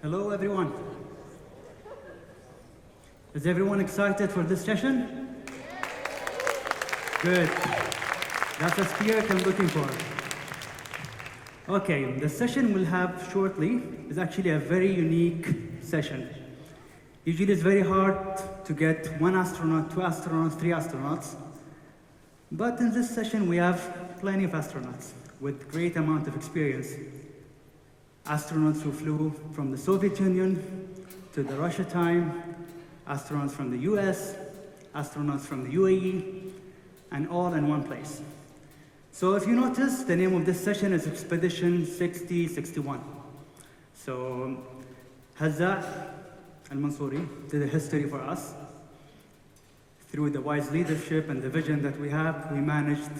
Hello, everyone. Is everyone excited for this session? Good. That's the spirit I'm looking for. Okay, the session we'll have shortly is actually a very unique session. Usually it's very hard to get 1 astronaut, 2 astronauts, 3 astronauts. But in this session, we have plenty of astronauts with great amount of experience. Astronauts who flew from the Soviet Union to the Russia time, astronauts from the US, astronauts from the UAE, and all in one place. So if you notice, the name of this session is Expedition 6061. So Hazza al-Mansouri did a history for us. Through the wise leadership and the vision that we have, we managed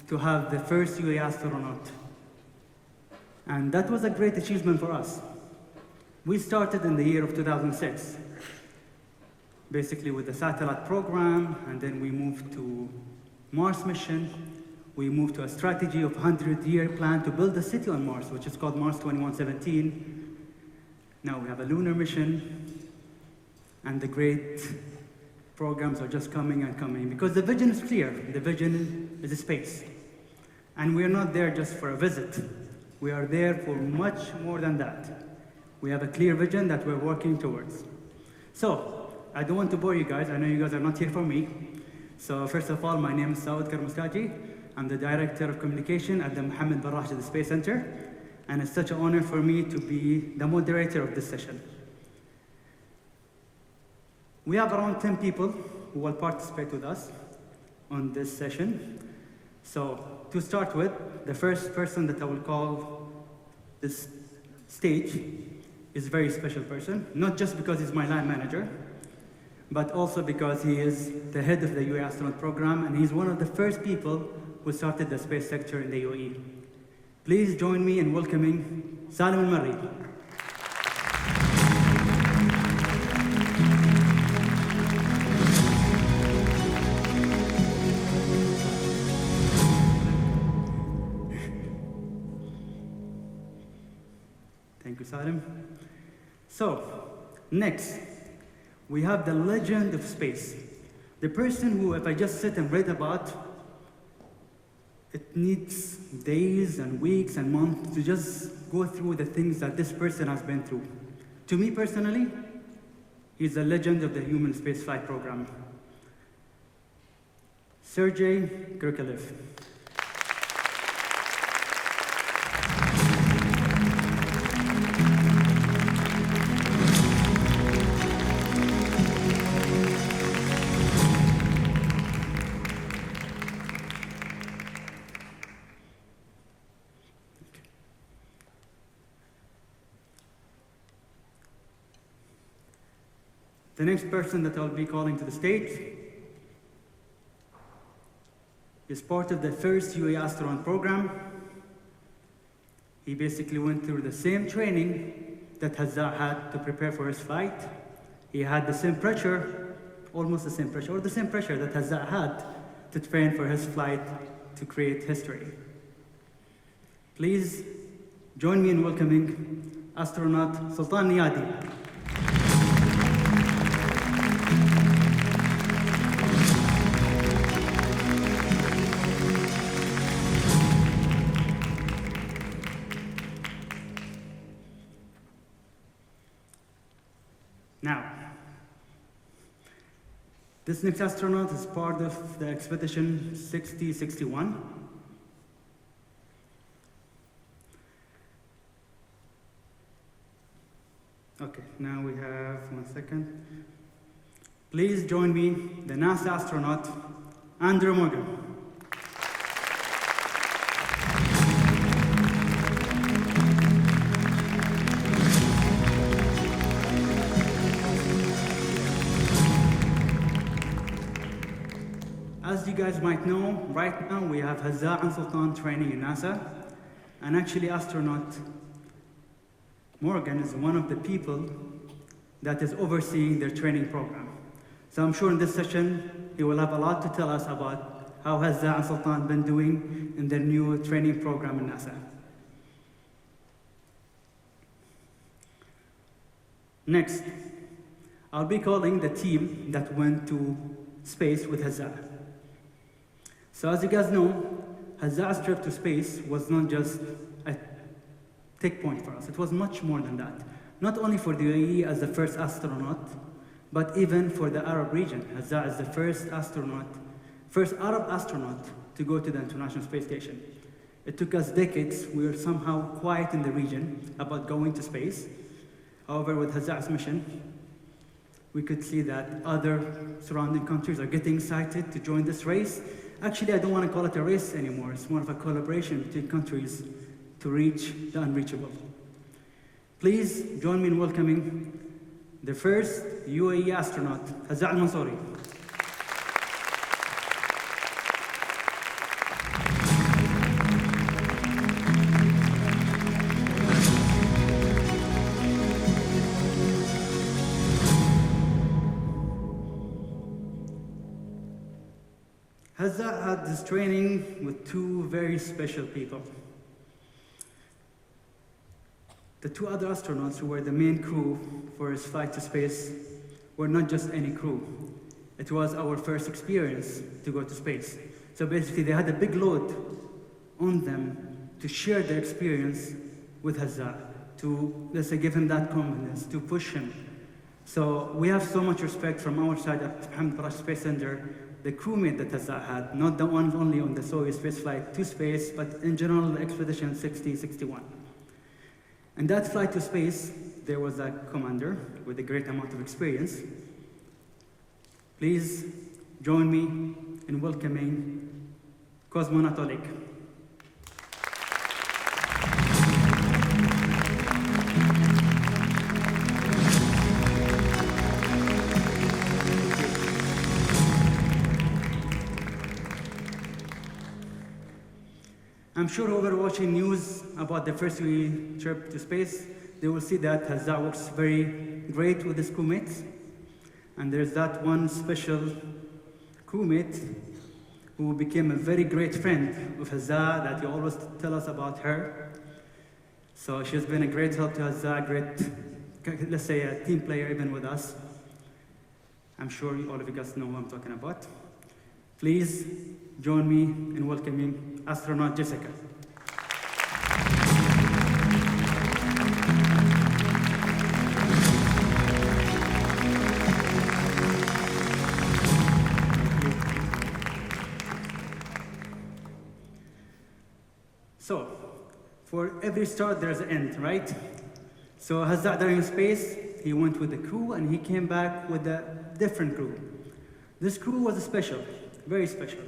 to have the first UAE astronaut. And that was a great achievement for us. We started in the year of 2006, basically with the satellite program, and then we moved to Mars mission. We moved to a strategy of 100-year plan to build a city on Mars, which is called Mars 2117. Now we have a lunar mission, and the great programs are just coming and coming, because the vision is clear. The vision is space. And we are not there just for a visit. We are there for much more than that. We have a clear vision that we're working towards. So, I don't want to bore you guys. I know you guys are not here for me. So first of all, my name is Saud Karmuskaji. I'm the Director of Communication at the Mohammed bin Rashid Space Center. And it's such an honor for me to be the moderator of this session. We have around 10 people who will participate with us on this session. So to start with, the first person that I will call this stage is a very special person, not just because he's my line manager, but also because he is the head of the UAE astronaut program, and he's one of the first people who started the space sector in the UAE. Please join me in welcoming Salim Al-Marri. Thank you, Salim. So, next, we have the legend of space. The person who, if I just sit and read about, it needs days and weeks and months to just go through the things that this person has been through. To me personally, he's the legend of the human spaceflight program. Sergei Krikalev. The next person that I'll be calling to the stage is part of the first UAE astronaut program. He basically went through the same training that Hazza had to prepare for his flight. He had the same pressure, almost the same pressure, or the same pressure that Hazza had to train for his flight to create history. Please join me in welcoming astronaut Sultan Niyadi. Now, this next astronaut is part of the Expedition 6061. Okay, now we have 1 second. Please join me, the NASA astronaut, Andrew Morgan. As you guys might know, right now we have Hazza and Sultan training in NASA, and actually astronaut Morgan is one of the people that is overseeing their training program. So I'm sure in this session, he will have a lot to tell us about how Hazza and Sultan been doing in their new training program in NASA. Next, I'll be calling the team that went to space with Hazza. So as you guys know, Hazza's trip to space was not just a tick point for us. It was much more than that. Not only for the UAE as the first astronaut, but even for the Arab region. Hazza is the first Arab astronaut to go to the International Space Station. It took us decades. We were somehow quiet in the region about going to space. However, with Hazza's mission, we could see that other surrounding countries are getting excited to join this race. Actually, I don't want to call it a race anymore. It's more of a collaboration between countries to reach the unreachable. Please join me in welcoming the first UAE astronaut, Hazza al-Mansouri. Hazza had this training with two very special people. The two other astronauts who were the main crew for his flight to space were not just any crew. It was our first experience to go to space. So basically they had a big load on them to share their experience with Hazza, to, let's say, give him that confidence, to push him. So we have so much respect from our side at Hamid Barash Space Center, the crewmate that Hazza had, not the ones only on the Soviet space flight to space, but in general, the Expedition 60-61. And that flight to space, there was a commander with a great amount of experience. Please join me in welcoming Cosmonaut Oleg. I'm sure whoever watching news about the first UAE trip to space, they will see that Hazza works very great with his crewmates. And there's that one special crewmate who became a very great friend of Hazza that he always tell us about her. So she's been a great help to Hazza, great, let's say, a team player even with us. I'm sure all of you guys know who I'm talking about. Please join me in welcoming astronaut Jessica. So, for every start, there's an end, right? So Hazza during space, he went with the crew and he came back with a different crew. This crew was special, very special.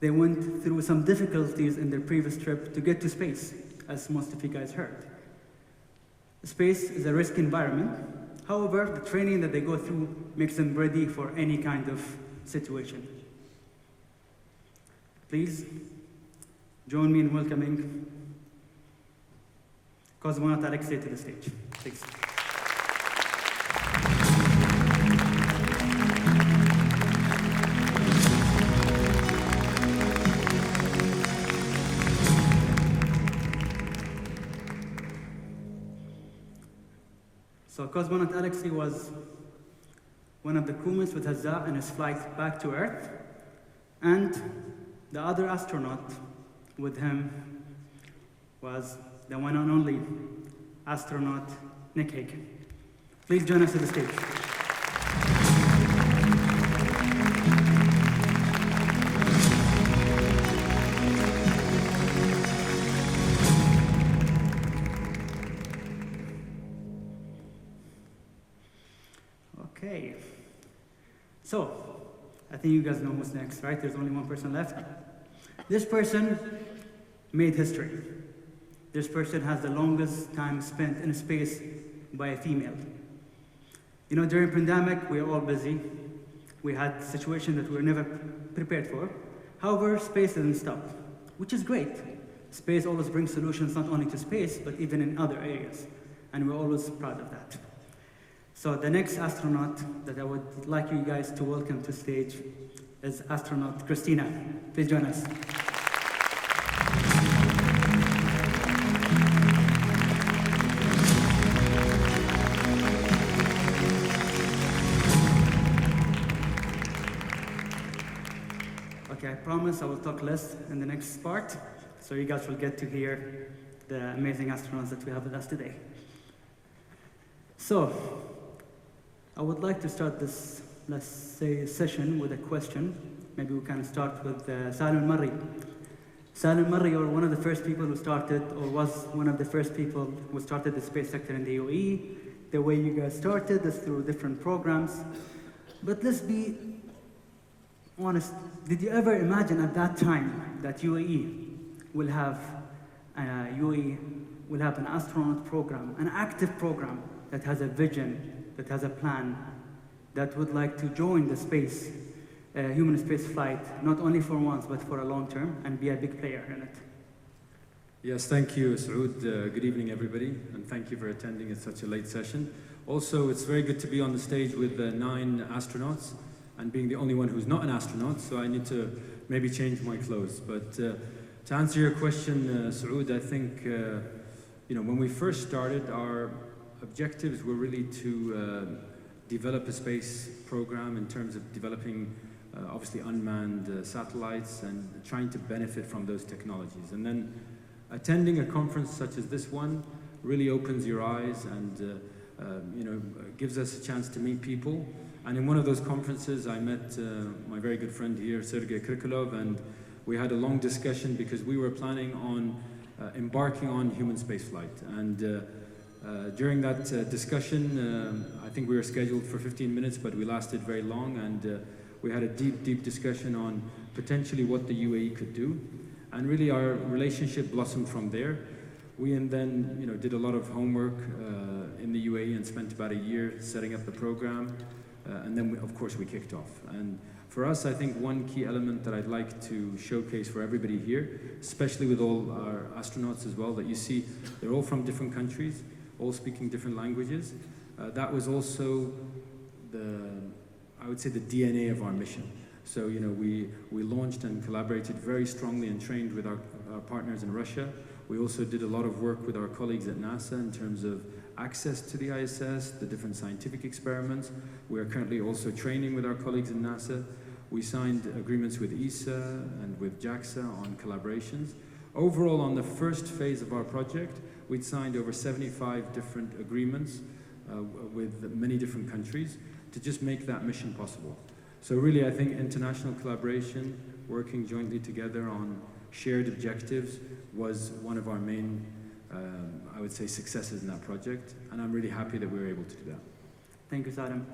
They went through some difficulties in their previous trip to get to space, as most of you guys heard. Space is a risky environment. However, the training that they go through makes them ready for any kind of situation. Please join me in welcoming Cosmonaut Alexei to the stage. Thanks. So Cosmonaut Alexei was one of the crewmates with Hazza in his flight back to Earth, and the other astronaut with him was the one and only astronaut Nick Hagen. Please join us to the stage. Okay, so I think you guys know what's next, right? There's only one person left. This person made history. This person has the longest time spent in space by a female. You know, during pandemic, we are all busy. We had situations that we were never prepared for. However, space didn't stop, which is great. Space always brings solutions not only to space, but even in other areas. And we're always proud of that. So the next astronaut that I would like you guys to welcome to stage is astronaut Christina. Please join us. promise I will talk less in the next part, so you guys will get to hear the amazing astronauts that we have with us today. So, I would like to start this, let's say, session with a question. Maybe we can start with Salim Marri. Salim Marri, you're one of the first people who started, or was one of the first people who started the space sector in the UAE. The way you guys started is through different programs. But let's be honest, did you ever imagine at that time that UAE will have an astronaut program, an active program that has a vision, that has a plan, that would like to join the space, human space flight, not only for once, but for a long term, and be a big player in it? Yes, thank you, Saud. Good evening, everybody, and thank you for attending at such a late session. Also, it's very good to be on the stage with 9 astronauts, and being the only one who's not an astronaut, so I need to maybe change my clothes. But to answer your question, Saud, I think when we first started, our objectives were really to develop a space program in terms of developing obviously unmanned satellites and trying to benefit from those technologies. And then attending a conference such as this one really opens your eyes and gives us a chance to meet people. And in one of those conferences, I met my very good friend here, Sergei Krikalev, and we had a long discussion because we were planning on embarking on human spaceflight. And during that discussion, I think we were scheduled for 15 minutes, but we lasted very long, and we had a deep discussion on potentially what the UAE could do. And really our relationship blossomed from there. We then did a lot of homework in the UAE and spent about a year setting up the program. And then, of course, we kicked off. And for us, I think one key element that I'd like to showcase for everybody here, especially with all our astronauts as well, that you see they're all from different countries, all speaking different languages. That was also I would say, the DNA of our mission. So, we launched and collaborated very strongly and trained with our partners in Russia. We also did a lot of work with our colleagues at NASA in terms of access to the ISS, the different scientific experiments. We are currently also training with our colleagues in NASA. We signed agreements with ESA and with JAXA on collaborations. Overall, on the first phase of our project, we'd signed over 75 different agreements with many different countries to just make that mission possible. So really, I think international collaboration, working jointly together on shared objectives, was one of our main, I would say, successes in that project, and I'm really happy that we were able to do that. Thank you, Salim.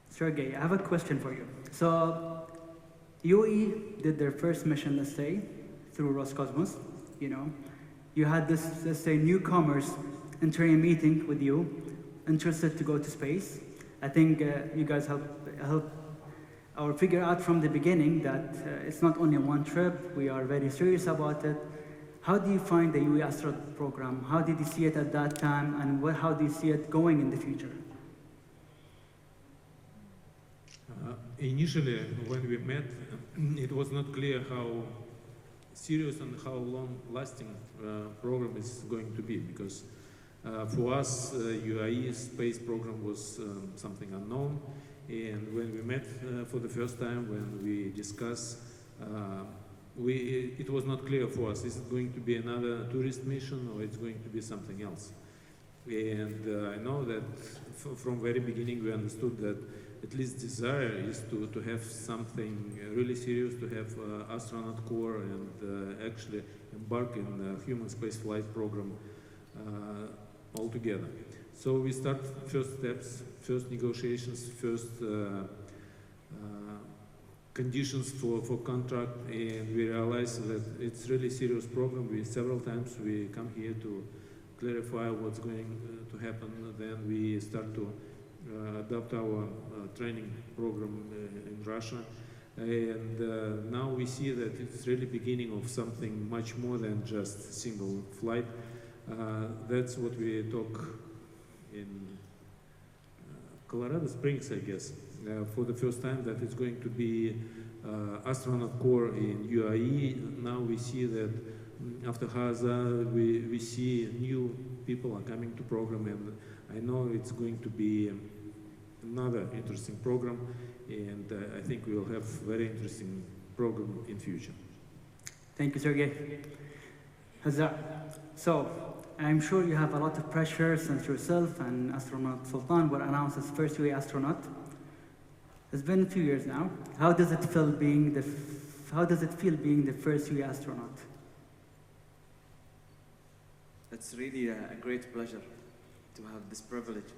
Sergey, I have a question for you. So, UAE did their first mission, let's say, through Roscosmos. You had this, let's say, newcomers entering a meeting with you, interested to go to space. I think you guys helped or figure out from the beginning that it's not only one trip. We are very serious about it. How do you find the UAE astronaut program? How did you see it at that time, and how do you see it going in the future? Initially, when we met, it was not clear how serious and how long-lasting program is going to be, because for us, UAE space program was something unknown, and when we met for the first time, when we discussed, it was not clear for us, is it going to be another tourist mission or it's going to be something else? And I know that from very beginning we understood that at least desire is to have something really serious, to have astronaut corps and actually embark in a human space flight program altogether. So we start first steps, first negotiations, first conditions for contract, and we realize that it's really serious program. Several times we come here to clarify what's going to happen. Then we start to adapt our training program in Russia. And now we see that it's really beginning of something much more than just single flight. That's what we talk in Colorado Springs, I guess, for the first time, that it's going to be astronaut corps in UAE. Now we see that after Haza, we see new people are coming to program, and I know it's going to be another interesting program, and I think we will have very interesting program in future. Thank you, Sergey. Huzzah. So, I'm sure you have a lot of pressure since yourself and astronaut Sultan were announced as first UAE astronaut. It's been a few years now. How does it feel being the first UAE astronaut? It's really a great pleasure to have this privilege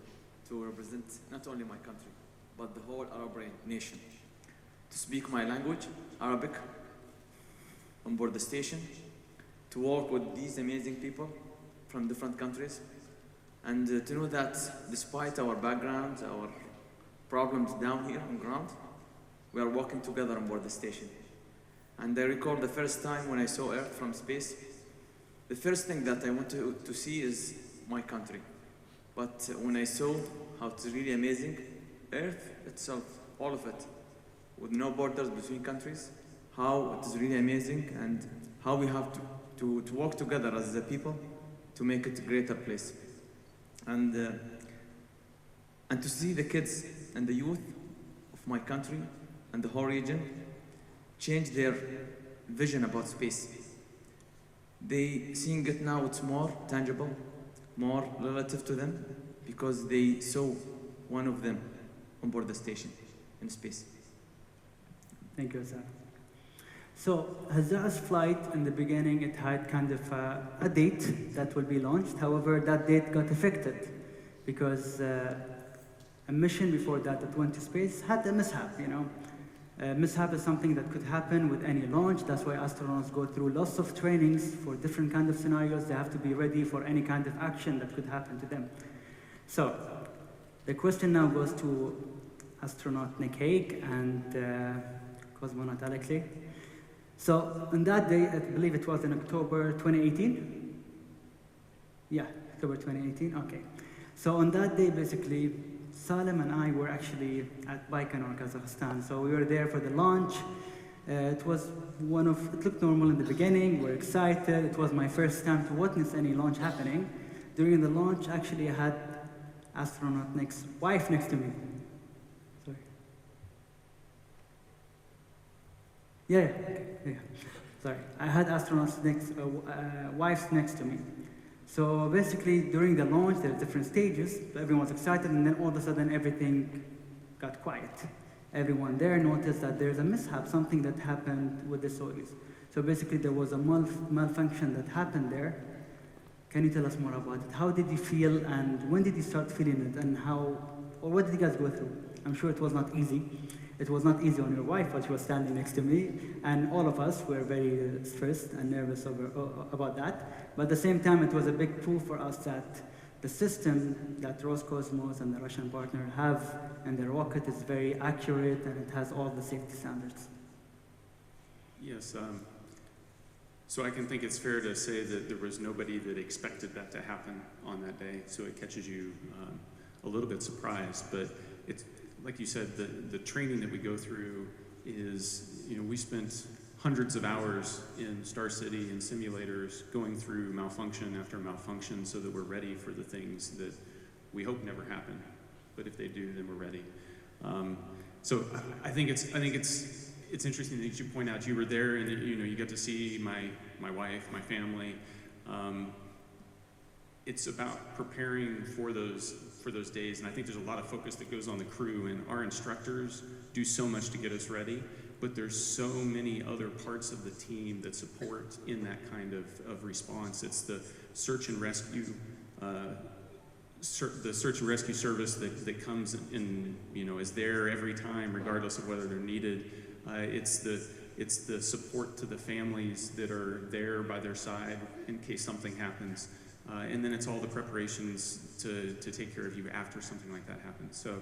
to represent not only my country, but the whole Arab nation. To speak my language, Arabic, on board the station, to work with these amazing people from different countries, and to know that despite our backgrounds, our problems down here on ground, we are working together on board the station. And I recall the first time when I saw Earth from space, the first thing that I want to see is my country. But when I saw how it's really amazing, Earth itself, all of it, with no borders between countries, how it is really amazing, and how we have to work together as a people to make it a greater place. And to see the kids and the youth of my country and the whole region change their vision about space. They seeing it now, it's more tangible, more relative to them, because they saw one of them on board the station in space. Thank you, Huzzah. So, Huzzah's flight in the beginning, it had kind of a date that will be launched. However, that date got affected because a mission before that went to space had a mishap, you know. Mishap is something that could happen with any launch. That's why astronauts go through lots of trainings for different kind of scenarios. They have to be ready for any kind of action that could happen to them. So, the question now goes to astronaut Nick Hague and cosmonaut Alexei. So, on that day, I believe it was in October 2018? Yeah, October 2018, okay. So on that day, basically, Salim and I were actually at Baikonur, Kazakhstan. So we were there for the launch. It looked normal in the beginning. We were excited. It was my first time to witness any launch happening. During the launch, actually, I had astronaut Nick's wife next to me. Sorry. Yeah. Sorry. I had astronaut's wife next to me. So basically, during the launch, there are different stages. Everyone was excited, and then all of a sudden, everything got quiet. Everyone there noticed that there's a mishap, something that happened with the Soyuz. So basically, there was a malfunction that happened there. Can you tell us more about it? How did you feel, and when did you start feeling it, and what did you guys go through? I'm sure it was not easy. It was not easy on your wife, but she was standing next to me, and all of us were very stressed and nervous about that. But at the same time, it was a big proof for us that the system that Roscosmos and the Russian partner have in their rocket is very accurate, and it has all the safety standards. Yes, so I can think it's fair to say that there was nobody that expected that to happen on that day, so it catches you a little bit surprised, but it's, like you said, the training that we go through is, we spent hundreds of hours in Star City and simulators going through malfunction after malfunction so that we're ready for the things that we hope never happen, but if they do, then we're ready. So I think it's interesting that you point out you were there and you got to see my wife, my family. It's about preparing for those days, and I think there's a lot of focus that goes on the crew, and our instructors do so much to get us ready, but there's so many other parts of the team that support in that kind of response. It's the search and rescue, the search and rescue service that comes in, is there every time, regardless of whether they're needed. It's the support to the families that are there by their side in case something happens. And then it's all the preparations to take care of you after something like that happens. So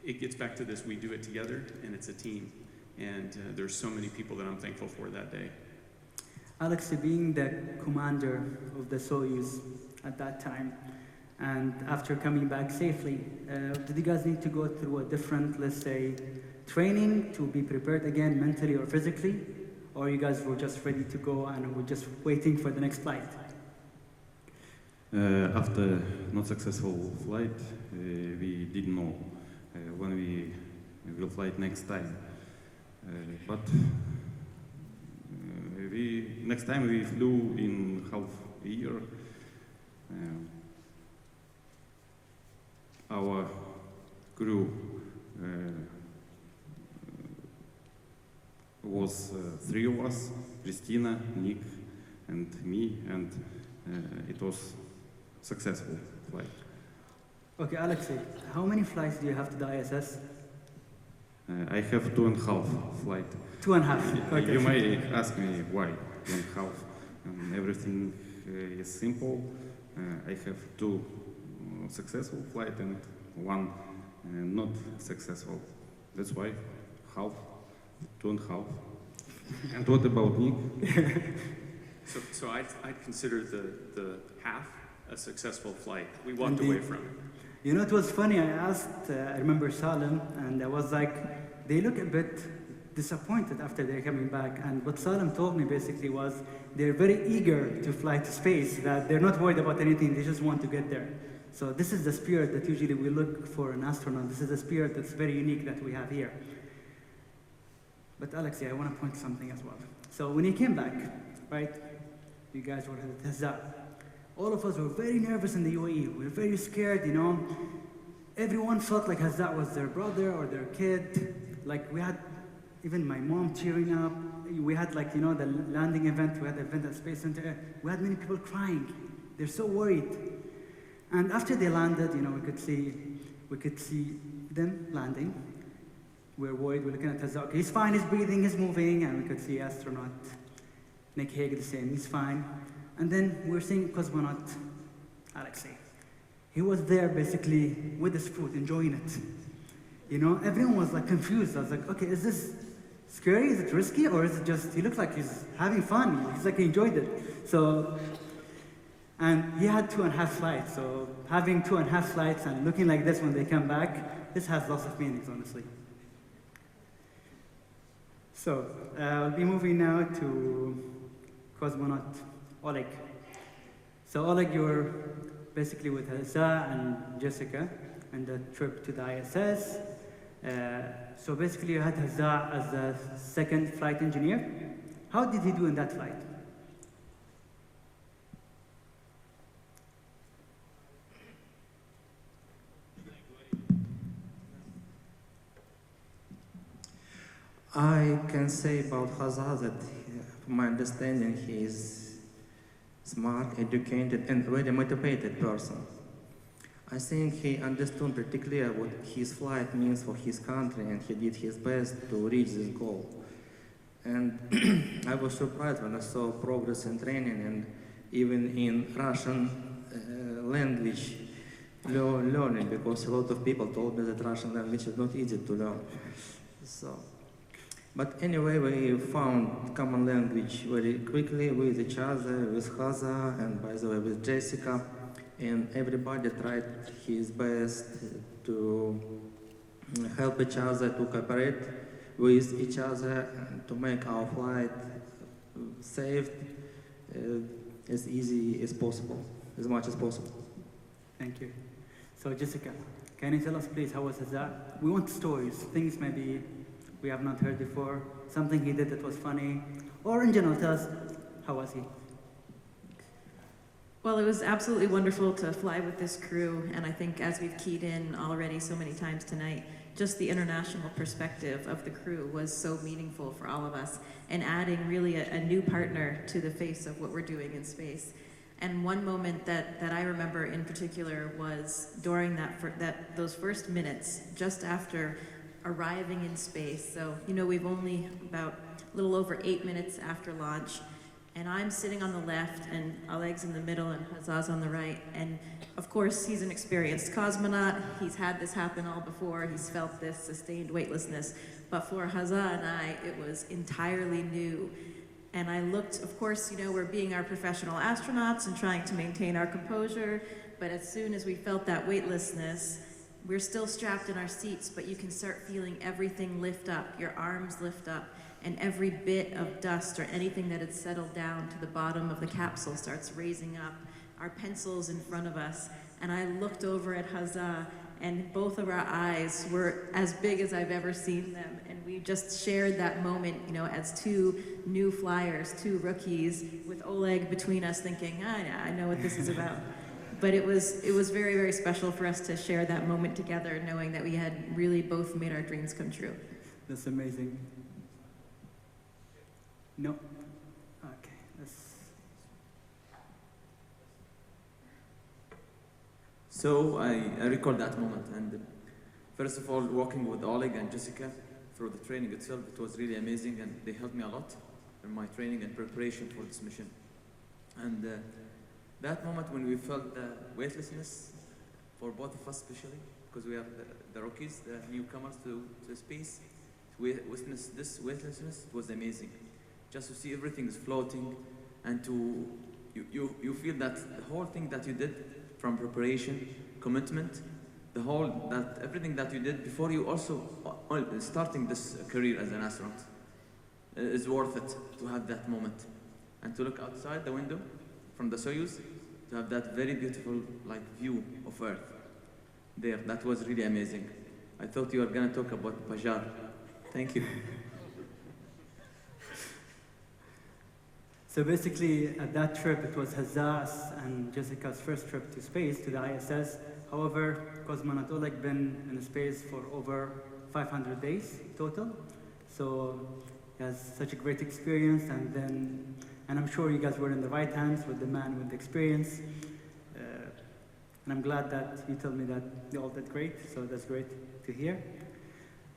it gets back to this, we do it together, and it's a team. And there's so many people that I'm thankful for that day. Alex, being the commander of the Soyuz at that time, and after coming back safely, did you guys need to go through a different, let's say, training to be prepared again mentally or physically? Or you guys were just ready to go and were just waiting for the next flight? After not successful flight, we didn't know when we we will fly next time. But next time we flew in half a year. Our crew was 3 of us, Christina, Nick, and me, and it was successful flight. Okay, Alexei, how many flights do you have to the ISS? I have 2.5 flight. 2.5. Okay. You may ask me why 2.5. Everything is simple. I have 2 successful flight and 1 not successful. That's why half, 2.5. And what about Nick? So I'd consider the half a successful flight. We walked away from it. You know, it was funny. I asked, I remember Salim, and I was like, they look a bit disappointed after they're coming back. And what Salim told me basically was they're very eager to fly to space, that they're not worried about anything, they just want to get there. So this is the spirit that usually we look for an astronaut. This is the spirit that's very unique that we have here. But Alexei, I want to point something as well. So when he came back, right, you guys were at Hazza. All of us were very nervous in the UAE. We were very scared, you know. Everyone felt like Hazza was their brother or their kid. Like we had even my mom cheering up. We had like, you know, the landing event. We had the event at Space Center. We had many people crying. They're so worried. And after they landed, you know, we could see them landing. We're worried. We're looking at Hazza. Okay, he's fine. He's breathing. He's moving. And we could see astronaut Nick Hague the same. He's fine. And then we're seeing cosmonaut Alexei. He was there basically with his food, enjoying it. You know, everyone was like confused. I was like, okay, is this scary? Is it risky? Or is it just, he looks like he's having fun. He's like, he enjoyed it. So, and he had 2.5 flights. So having 2.5 flights and looking like this when they come back, this has lots of meanings, honestly. So, I'll be moving now to cosmonaut Oleg. So Oleg, you were basically with Hazza and Jessica and the trip to the ISS. So basically you had Hazza as the second flight engineer. How did he do in that flight? I can say about Hazza that, from my understanding, he is smart, educated, and very motivated person. I think he understood pretty clear what his flight means for his country, and he did his best to reach this goal. And I was surprised when I saw progress in training and even in Russian language learning, because a lot of people told me that Russian language is not easy to learn. But anyway, we found common language very quickly with each other, with Hazza, and by the way, with Jessica. And everybody tried his best to help each other, to cooperate with each other, and to make our flight safe, as easy as possible, as much as possible. Thank you. So Jessica, can you tell us please, how was Hazza? We want stories, things maybe we have not heard before, something he did that was funny, or in general, tell us, how was he? Well, it was absolutely wonderful to fly with this crew, and I think as we've keyed in already so many times tonight, just the international perspective of the crew was so meaningful for all of us, and adding really a new partner to the face of what we're doing in space. And one moment that I remember in particular was during those first minutes, just after arriving in space. So, you know, we've only about a little over 8 minutes after launch, and I'm sitting on the left, and Oleg's in the middle, and Hazza's on the right. And of course, he's an experienced cosmonaut. He's had this happen all before. He's felt this sustained weightlessness. But for Hazza and I, it was entirely new. And I looked, of course, you know, we're being our professional astronauts and trying to maintain our composure. But as soon as we felt that weightlessness, we're still strapped in our seats, but you can start feeling everything lift up, your arms lift up, and every bit of dust or anything that had settled down to the bottom of the capsule starts raising up, our pencils in front of us. And I looked over at Hazza, and both of our eyes were as big as I've ever seen them. And we just shared that moment, you know, as two new flyers, two rookies, with Oleg between us thinking, I know what this is about. But it was very, very special for us to share that moment together, knowing that we had really both made our dreams come true. That's amazing. No? Okay, So I recall that moment, and first of all, working with Oleg and Jessica through the training itself, it was really amazing, and they helped me a lot in my training and preparation for this mission. And that moment when we felt the weightlessness, for both of us especially, because we are the rookies, the newcomers to space, to witness this weightlessness, it was amazing. Just to see everything is floating, and you feel that the whole thing that you did, from preparation, commitment, everything that you did before you also starting this career as an astronaut, is worth it to have that moment, and to look outside the window from the Soyuz, to have that very beautiful view of Earth there. That was really amazing. I thought you were gonna talk about Pajar. Thank you. So basically, at that trip, it was Hazza's and Jessica's first trip to space, to the ISS. However, cosmonaut Oleg been in space for over 500 days total. So he has such a great experience, and I'm sure you guys were in the right hands with the man with the experience. And I'm glad that you told me that you all did great, so that's great to hear.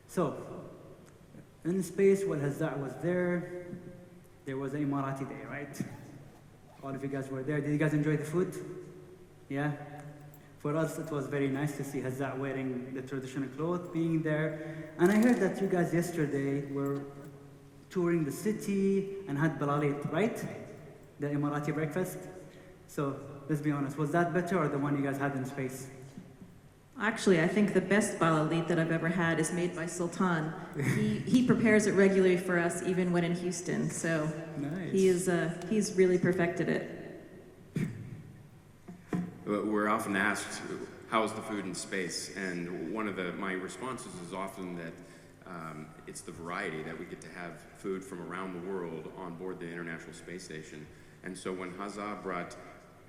So, in space, while Hazza was there was an Emirati day, right? All of you guys were there. Did you guys enjoy the food? Yeah? For us, it was very nice to see Hazza wearing the traditional clothes, being there. And I heard that you guys yesterday were touring the city and had balalit, right? The Emirati breakfast. So, let's be honest, was that better or the one you guys had in space? Actually, I think the best balalit that I've ever had is made by Sultan. He prepares it regularly for us, even when in Houston. So nice. He's really perfected it. We're often asked, how's the food in space? And one of my responses is often that it's the variety, that we get to have food from around the world on board the International Space Station. And so when Hazza brought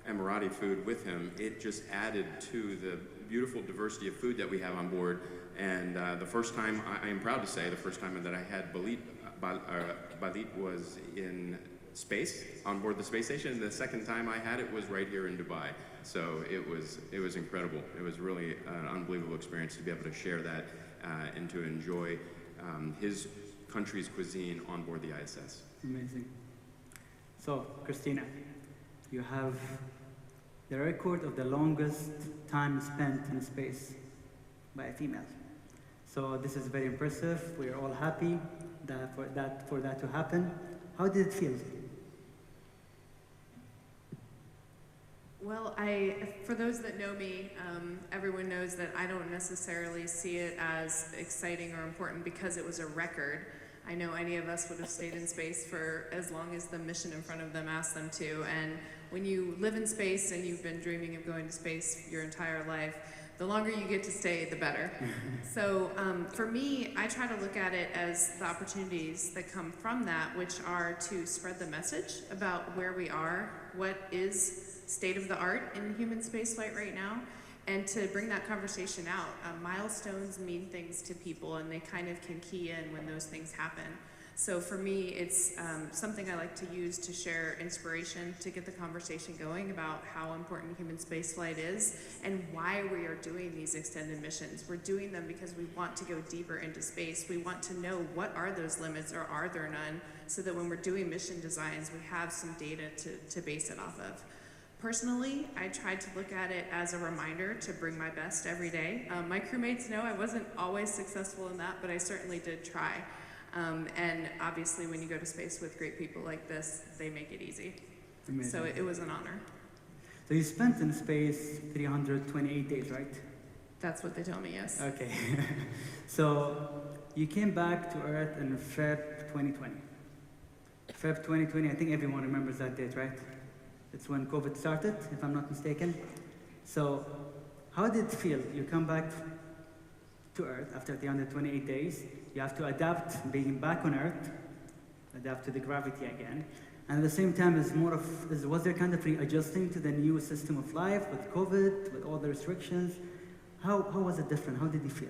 Emirati food with him, it just added to the beautiful diversity of food that we have on board. And the first time, I am proud to say, the first time that I had balit was in space, on board the space station. And the second time I had it was right here in Dubai. So it was incredible. It was really an unbelievable experience to be able to share that and to enjoy his country's cuisine on board the ISS. Amazing. So, Christina, you have the record of the longest time spent in space by a female. So this is very impressive. We're all happy for that to happen. How did it feel? Well, for those that know me, everyone knows that I don't necessarily see it as exciting or important because it was a record. I know any of us would have stayed in space for as long as the mission in front of them asked them to. And when you live in space and you've been dreaming of going to space your entire life, the longer you get to stay, the better. So for me, I try to look at it as the opportunities that come from that, which are to spread the message about where we are, what is state of the art in human spaceflight right now, and to bring that conversation out. Milestones mean things to people, and they kind of can key in when those things happen. So for me, it's something I like to use to share inspiration, to get the conversation going about how important human spaceflight is and why we are doing these extended missions. We're doing them because we want to go deeper into space. We want to know what are those limits, or are there none, so that when we're doing mission designs, we have some data to base it off of. Personally, I tried to look at it as a reminder to bring my best every day. My crewmates know I wasn't always successful in that, but I certainly did try. And obviously when you go to space with great people like this, they make it easy. Amazing. So it was an honor. So you spent in space 328 days, right? That's what they tell me, yes. Okay. So you came back to Earth in Feb 2020. Feb 2020, I think everyone remembers that date, right? It's when COVID started, if I'm not mistaken. So How did it feel? You come back to Earth after 328 days. You have to adapt being back on Earth, adapt to the gravity again. And at the same time, was there kind of readjusting to the new system of life with COVID, with all the restrictions? How was it different? How did you feel?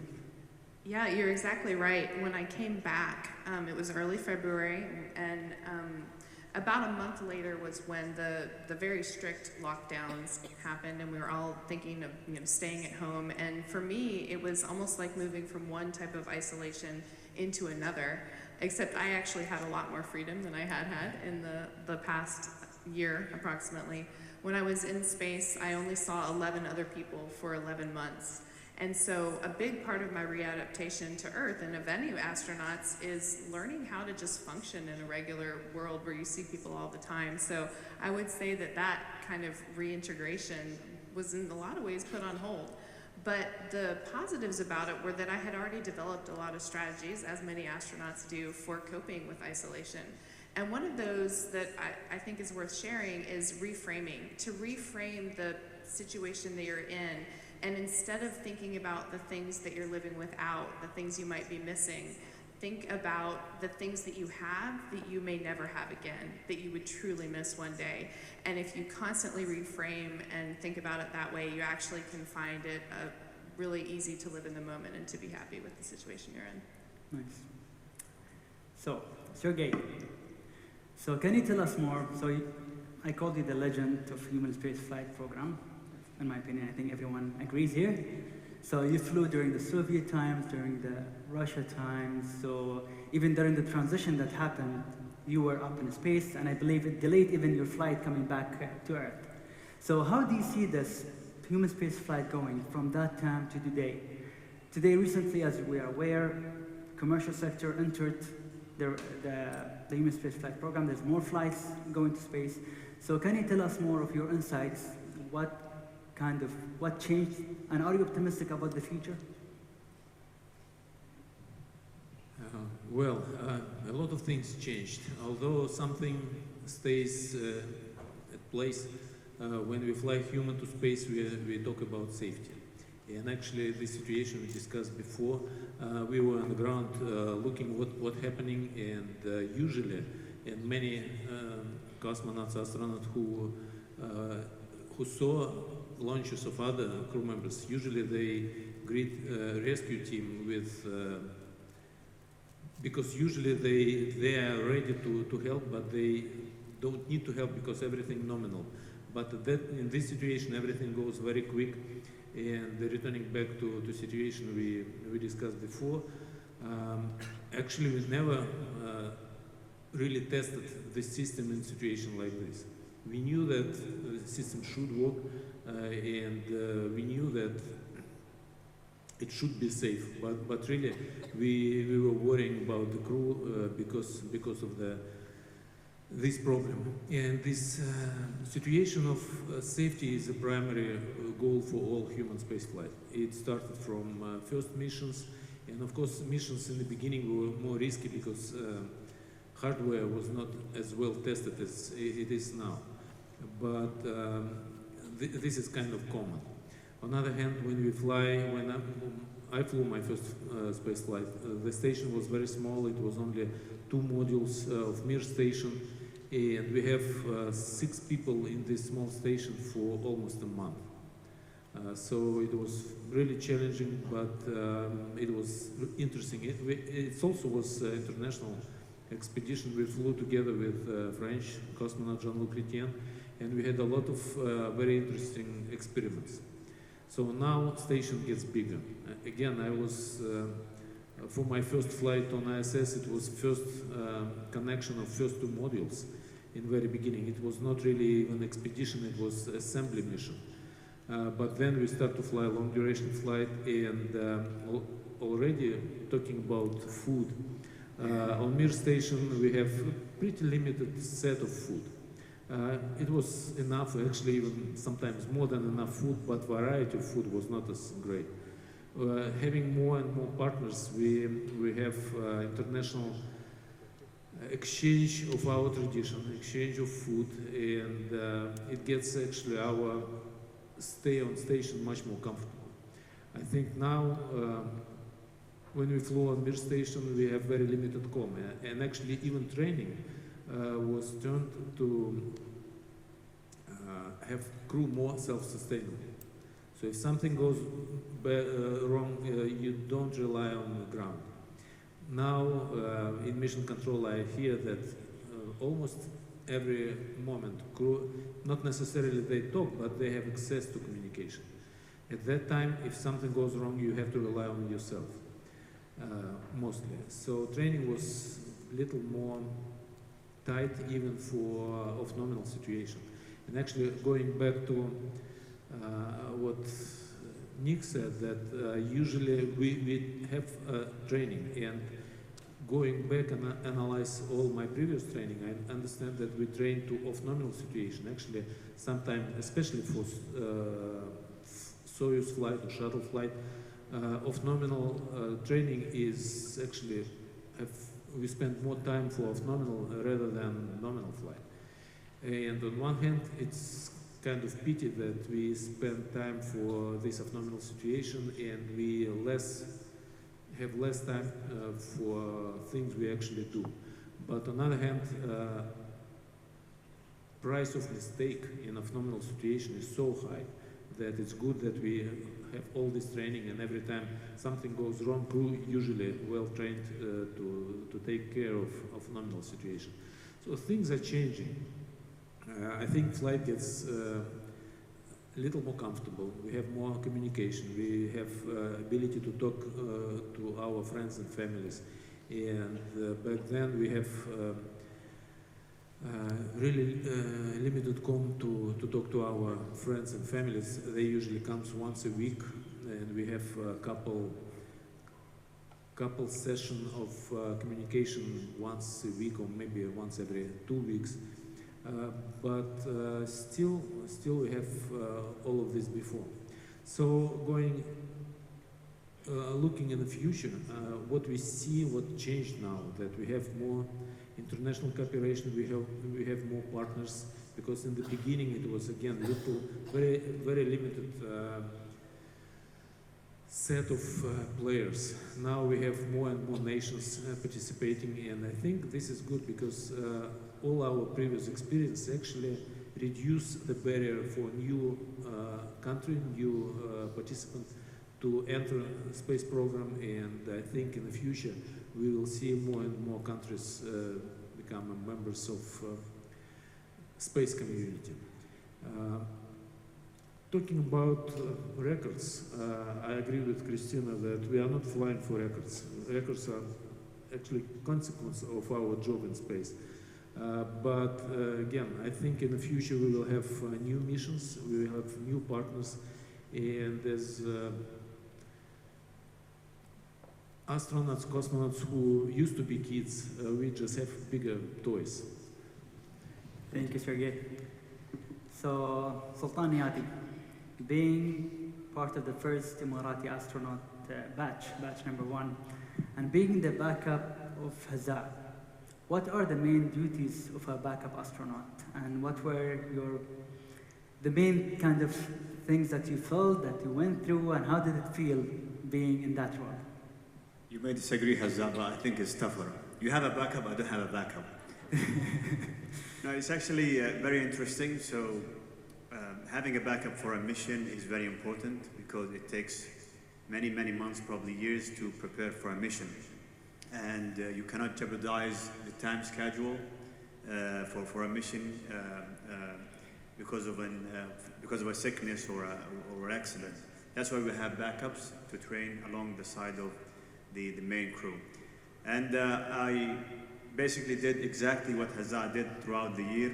Yeah, you're exactly right. When I came back, it was early February, and about a month later was when the very strict lockdowns happened, and we were all thinking of staying at home. And for me, it was almost like moving from one type of isolation into another, except I actually had a lot more freedom than I had in the past year approximately. When I was in space, I only saw 11 other people for 11 months. And so a big part of my readaptation to Earth and of any astronauts is learning how to just function in a regular world where you see people all the time. So I would say that kind of reintegration was in a lot of ways put on hold. But the positives about it were that I had already developed a lot of strategies, as many astronauts do, for coping with isolation. And one of those that I think is worth sharing is reframing, to reframe the situation that you're in. And instead of thinking about the things that you're living without, the things you might be missing, think about the things that you have that you may never have again, that you would truly miss one day. And if you constantly reframe and think about it that way, you actually can find it really easy to live in the moment and to be happy with the situation you're in. Nice. So, Sergey, so can you tell us more? So I called you the legend of human space flight program. In my opinion, I think everyone agrees here. So you flew during the Soviet times, during the Russia times, so even during the transition that happened, you were up in space, and I believe it delayed even your flight coming back to Earth. So how do you see this human space flight going from that time to today? Today, recently, as we are aware, commercial sector entered the human space flight program. There's more flights going to space. So can you tell us more of your insights? What changed, and are you optimistic about the future? A lot of things changed. Although something stays at place, when we fly human to space, we talk about safety. And actually, the situation we discussed before, we were on the ground looking what happening, and usually, and many cosmonauts, astronauts who saw launches of other crew members, usually they greet rescue team with, because usually they are ready to help, but they don't need to help because everything nominal. But in this situation, everything goes very quick, and returning back to situation we discussed before, actually we never really tested the system in situation like this. We knew that the system should work, and we knew that it should be safe, but really we were worrying about the crew because of this problem. And this situation of safety is a primary goal for all human spaceflight. It started from first missions, and of course missions in the beginning were more risky because hardware was not as well tested as it is now. But this is kind of common. On the other hand, when I flew my first space flight, the station was very small. It was only 2 modules of Mir station, and we have 6 people in this small station for almost a month. So it was really challenging, but it was interesting. It also was an international expedition. We flew together with French cosmonaut Jean-Luc Chrétien, and we had a lot of very interesting experiments. So now station gets bigger. Again, I was, for my first flight on ISS, it was first connection of first 2 modules in very beginning. It was not really an expedition, it was assembly mission. But then we start to fly long duration flight, and already talking about food. On Mir station, we have a pretty limited set of food. It was enough, actually even sometimes more than enough food, but variety of food was not as great. Having more and more partners, we have international exchange of our tradition, exchange of food, and it gets actually our stay on station much more comfortable. I think now, when we flew on Mir station, we have very limited com, and actually even training was turned to have crew more self-sustainable. So if something goes wrong, you don't rely on the ground. Now, in mission control, I hear that almost every moment, crew, not necessarily they talk, but they have access to communication. At that time, if something goes wrong, you have to rely on yourself, mostly. So training was a little more tight even for off-nominal situation. And actually, going back to what Nick said, that usually we have training, and going back and analyze all my previous training, I understand that we train to off-nominal situation. Actually, sometimes, especially for Soyuz flight or shuttle flight, off-nominal training is actually, we spend more time for off-nominal rather than nominal flight. And on one hand, it's kind of pity that we spend time for this off-nominal situation and we have less time for things we actually do. But on the other hand, price of mistake in off-nominal situation is so high that it's good that we have all this training, and every time something goes wrong, crew usually well trained to take care of nominal situation. So things are changing. I think flight gets a little more comfortable. We have more communication. We have ability to talk to our friends and families. And back then we have really limited com to talk to our friends and families. They usually comes once a week, and we have a couple session of communication once a week or maybe once every 2 weeks. But still we have all of this before. So looking in the future, what we see, what changed now, that we have more international cooperation, we have more partners, because in the beginning it was again very limited set of players. Now we have more and more nations participating, and I think this is good because all our previous experience actually reduce the barrier for new country, new participants to enter the space program, and I think in the future we will see more and more countries become members of space community. Talking about records, I agree with Christina that we are not flying for records. Records are actually consequence of our job in space. But again, I think in the future we will have new missions, we will have new partners, and as astronauts, cosmonauts who used to be kids, we just have bigger toys. Thank you, Sergey. So, Sultan Yati, being part of the first Emirati astronaut batch number 1, and being the backup of Hazza, what are the main duties of a backup astronaut, and what were the main kind of things that you felt, that you went through, and how did it feel being in that role? You may disagree, Hazza, but I think it's tougher. You have a backup, I don't have a backup. No, it's actually very interesting. So having a backup for a mission is very important because it takes many months, probably years, to prepare for a mission. And you cannot jeopardize the time schedule for a mission because of a sickness or an accident. That's why we have backups to train along the side of the main crew. And I basically did exactly what Hazza did throughout the year,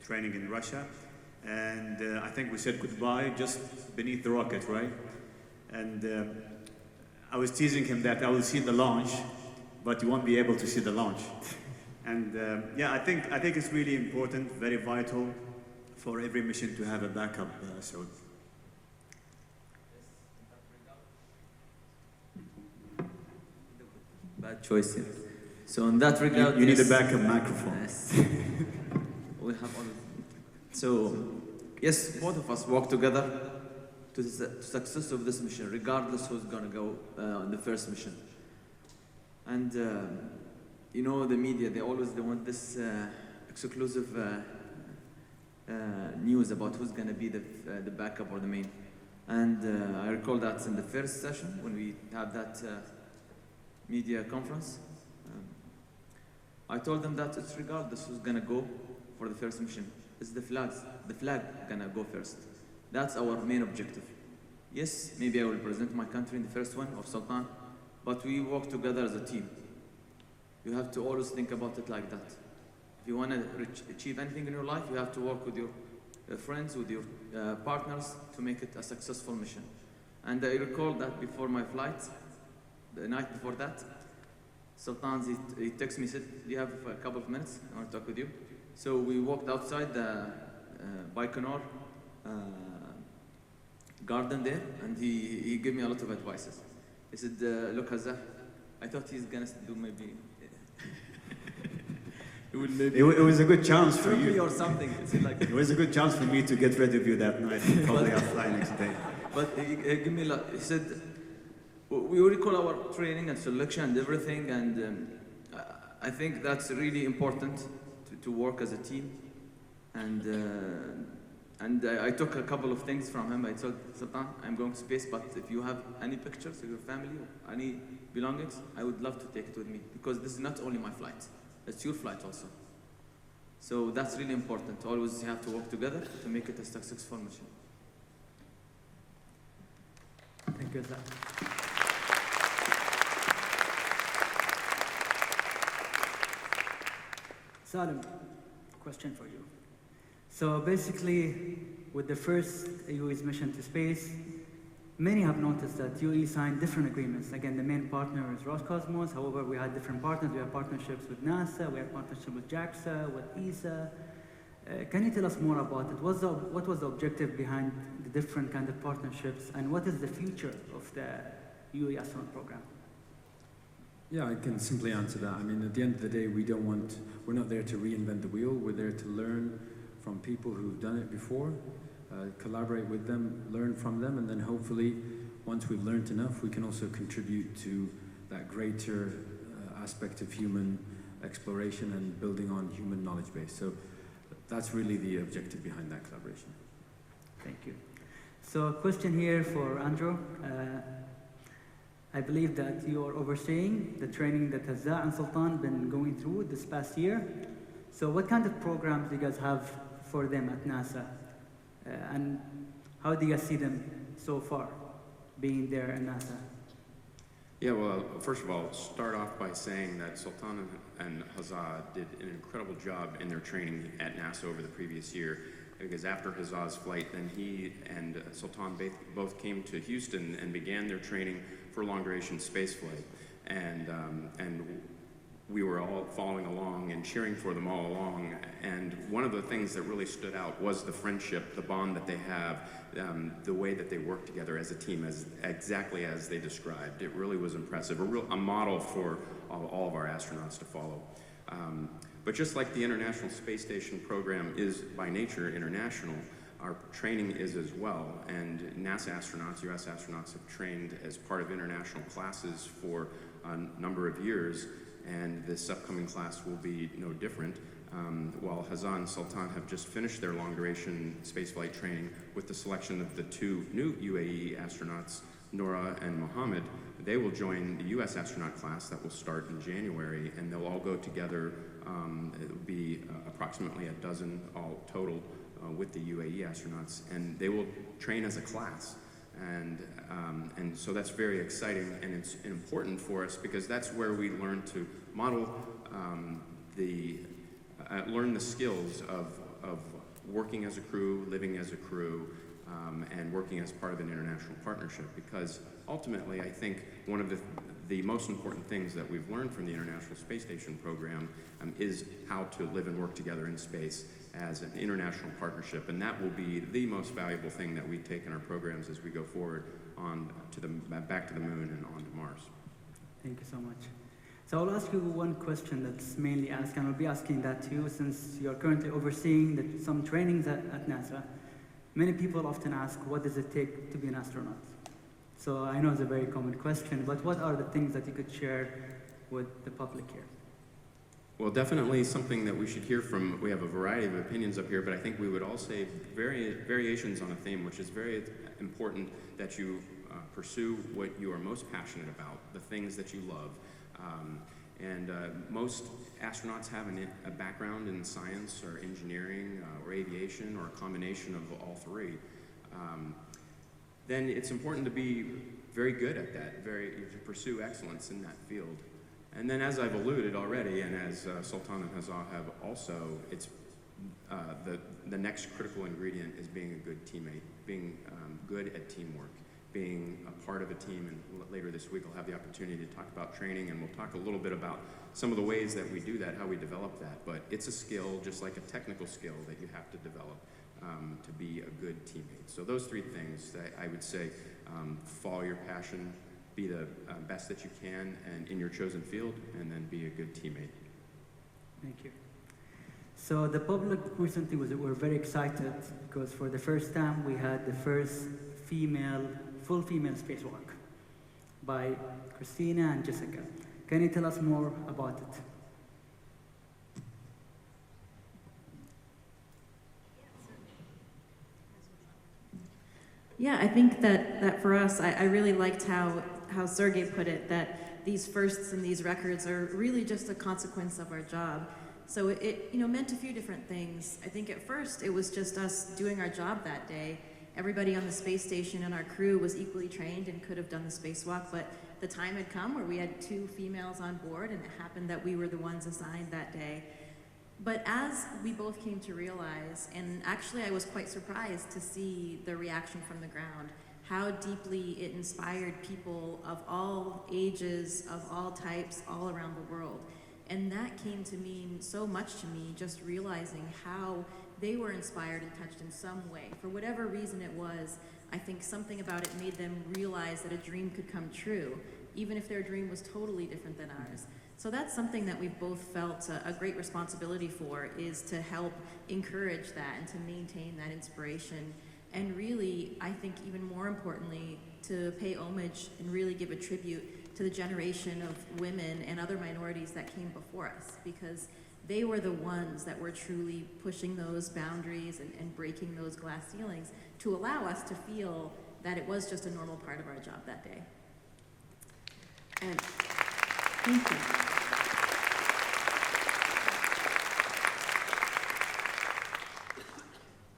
training in Russia. And I think we said goodbye just beneath the rocket, right? And I was teasing him that I will see the launch, but you won't be able to see the launch. And yeah, I think it's really important, very vital for every mission to have a backup. So. Bad choice here. So in that regard, you need a backup microphone. Yes. We have all. So yes, both of us work together to the success of this mission, regardless who's going to go on the first mission. And you know, the media, they want this exclusive news about who's going to be the backup or the main. And I recall that in the first session when we had that media conference, I told them that it's regardless who's going to go for the first mission. It's the flag going to go first. That's our main objective. Yes, maybe I will present my country in the first one of Sultan, but we work together as a team. You have to always think about it like that. If you want to achieve anything in your life, you have to work with your friends, with your partners to make it a successful mission. And I recall that before my flight, the night before that, Sultan, he texted me, said, do you have a couple of minutes? I want to talk with you. So we walked outside the Baikonur garden there, and he gave me a lot of advices. He said, look, Hazza, I thought he's going to do maybe... It was a good chance for you. Or something. Like, it was a good chance for me to get rid of you that night. Probably I'll fly next day. But he gave me he said, we recall our training and selection and everything, and I think that's really important to work as a team. And I took a couple of things from him. I told Sultan, I'm going to space, but if you have any pictures of your family or any belongings, I would love to take it with me, because this is not only my flight, it's your flight also. So that's really important. Always you have to work together to make it a successful mission. Thank you, sir. Salim, question for you. So basically, with the first UAE's mission to space, many have noticed that UAE signed different agreements. Again, the main partner is Roscosmos. However, we had different partners. We have partnerships with NASA. We have partnerships with JAXA, with ESA. Can you tell us more about it? What was the objective behind the different kind of partnerships, and what is the future of the UAE astronaut program? Yeah, I can simply answer that. I mean, at the end of the day, we're not there to reinvent the wheel. We're there to learn from people who've done it before, collaborate with them, learn from them, and then hopefully, once we've learned enough, we can also contribute to that greater aspect of human exploration and building on human knowledge base. So that's really the objective behind that collaboration. Thank you. So a question here for Andrew. I believe that you are overseeing the training that Hazza and Sultan been going through this past year. So what kind of programs do you guys have for them at NASA? And how do you guys see them so far, being there at NASA? Yeah, well, first of all, start off by saying that Sultan and Hazza did an incredible job in their training at NASA over the previous year, because after Hazza's flight, then he and Sultan both came to Houston and began their training for long-duration spaceflight. And we were all following along and cheering for them all along. And one of the things that really stood out was the friendship, the bond that they have, the way that they work together as a team, exactly as they described. It really was impressive, a model for all of our astronauts to follow. But just like the International Space Station program is by nature international, our training is as well. And NASA astronauts, US astronauts, have trained as part of international classes for a number of years. And this upcoming class will be no different. While Hazza and Sultan have just finished their long-duration spaceflight training with the selection of the two new UAE astronauts, Nora and Mohammed, they will join the US astronaut class that will start in January, and they'll all go together. It will be approximately a dozen all total with the UAE astronauts, and they will train as a class. And so that's very exciting, and it's important for us because that's where we learn to model learn the skills of working as a crew, living as a crew, and working as part of an international partnership. Because ultimately, I think one of the most important things that we've learned from the International Space Station program is how to live and work together in space as an international partnership, and that will be the most valuable thing that we take in our programs as we go forward back to the moon and on to Mars. Thank you so much. So I'll ask you one question that's mainly asked, and I'll be asking that to you since you're currently overseeing some trainings at NASA. Many people often ask, what does it take to be an astronaut? So I know it's a very common question, but what are the things that you could share with the public here? Well, definitely something that we should hear from. We have a variety of opinions up here, but I think we would all say variations on a theme, which is very important that you pursue what you are most passionate about, the things that you love. Most astronauts have a background in science or engineering or aviation or a combination of all three. Then it's important to be very good at that, to pursue excellence in that field. And then, as I've alluded already, and as Sultan and Hazza have also, it's the next critical ingredient is being a good teammate, being good at teamwork, being a part of a team. And later this week, I'll have the opportunity to talk about training, and we'll talk a little bit about some of the ways that we do that, how we develop that. But it's a skill, just like a technical skill, that you have to develop to be a good teammate. So those three things that I would say: follow your passion, be the best that you can and in your chosen field, and then be a good teammate. Thank you. So the public recently were very excited because for the first time we had the first full female spacewalk by Christina and Jessica. Can you tell us more about it? Yeah, I think that for us, I really liked how Sergey put it, that these firsts and these records are really just a consequence of our job. So it meant a few different things. I think at first it was just us doing our job that day. Everybody on the space station and our crew was equally trained and could have done the spacewalk, but the time had come where we had 2 females on board, and it happened that we were the ones assigned that day. But as we both came to realize, and actually I was quite surprised to see the reaction from the ground, how deeply it inspired people of all ages, of all types, all around the world. And that came to mean so much to me, just realizing how they were inspired and touched in some way. For whatever reason it was, I think something about it made them realize that a dream could come true, even if their dream was totally different than ours. So that's something that we've both felt a great responsibility for, is to help encourage that and to maintain that inspiration. And really, I think even more importantly, to pay homage and really give a tribute to the generation of women and other minorities that came before us, because they were the ones that were truly pushing those boundaries and breaking those glass ceilings to allow us to feel that it was just a normal part of our job that day. And thank you.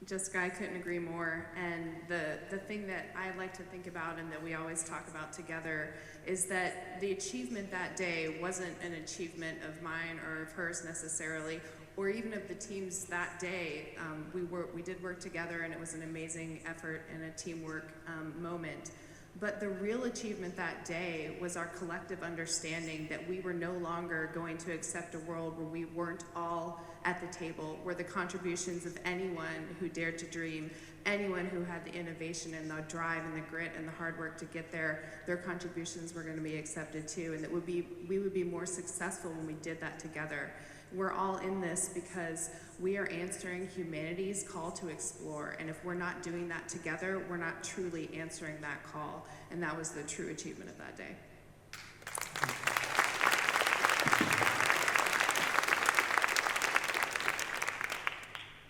Jessica, I couldn't agree more. And the thing that I like to think about and that we always talk about together is that the achievement that day wasn't an achievement of mine or of hers necessarily, or even of the teams that day. We did work together, and it was an amazing effort and a teamwork moment. But the real achievement that day was our collective understanding that we were no longer going to accept a world where we weren't all at the table, where the contributions of anyone who dared to dream, anyone who had the innovation and the drive and the grit and the hard work to get there, their contributions were going to be accepted too, and that we would be more successful when we did that together. We're all in this because we are answering humanity's call to explore, and if we're not doing that together, we're not truly answering that call, and that was the true achievement of that day.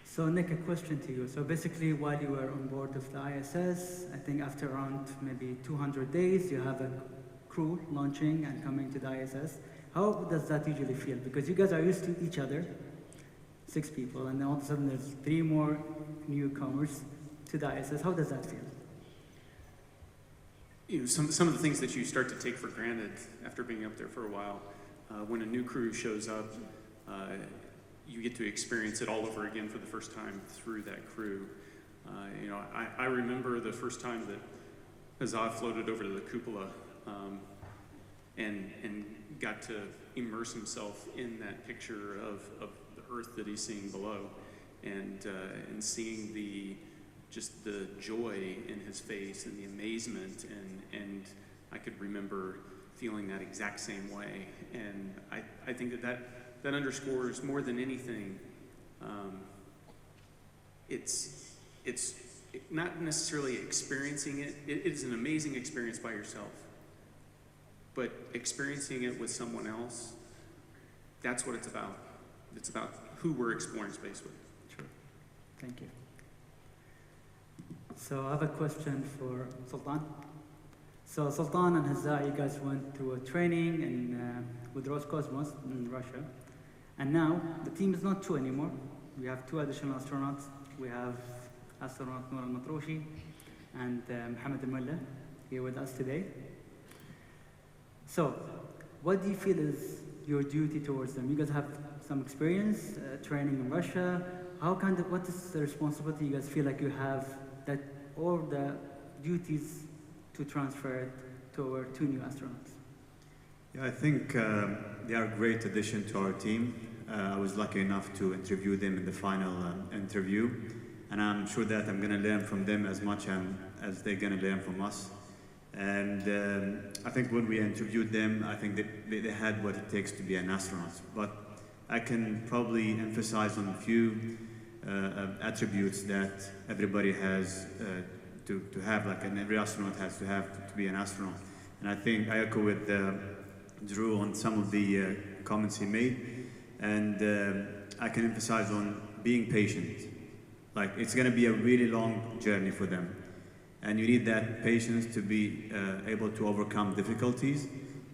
So Nick, a question to you. So basically, while you were on board of the ISS, I think after around maybe 200 days, you have a crew launching and coming to the ISS. How does that usually feel? Because you guys are used to each other, 6 people, and then all of a sudden there's 3 more newcomers to the ISS. How does that feel? Some of the things that you start to take for granted after being up there for a while, when a new crew shows up, you get to experience it all over again for the first time through that crew. I remember the first time that Azad floated over to the cupola and got to immerse himself in that picture of the Earth that he's seeing below, and seeing the joy in his face and the amazement, and I could remember feeling that exact same way. And I think that underscores more than anything, it's not necessarily experiencing it. It is an amazing experience by yourself, but experiencing it with someone else, that's what it's about. It's about who we're exploring space with. Sure. Thank you. So I have a question for Sultan. So Sultan and Hazza, you guys went through a training with Roscosmos in Russia. And now the team is not two anymore. We have two additional astronauts. We have astronaut Noor al-Matroshi and Mohammed al-Mullah here with us today. So what do you feel is your duty towards them? You guys have some experience training in Russia. What is the responsibility you guys feel like you have, that all the duties to transfer it to our two new astronauts? Yeah, I think they are a great addition to our team. I was lucky enough to interview them in the final interview, and I'm sure that I'm going to learn from them as much as they're going to learn from us. And I think when we interviewed them, I think they had what it takes to be an astronaut. But I can probably emphasize on a few attributes that everybody has to have, like, and every astronaut has to have to be an astronaut. And I think I echo with Drew on some of the comments he made. And I can emphasize on being patient. Like, it's going to be a really long journey for them. And you need that patience to be able to overcome difficulties,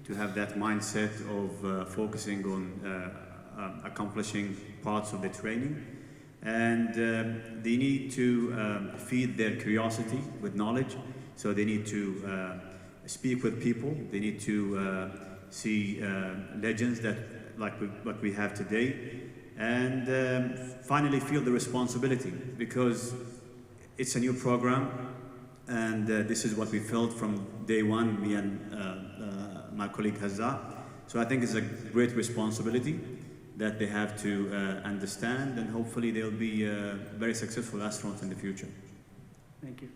to have that mindset of focusing on accomplishing parts of the training. And they need to feed their curiosity with knowledge. So they need to speak with people. They need to see legends that like what we have today. And finally feel the responsibility, because it's a new program. And this is what we felt from day one, me and my colleague Hazza. So I think it's a great responsibility that they have to understand, and hopefully they'll be very successful astronauts in the future. Thank you.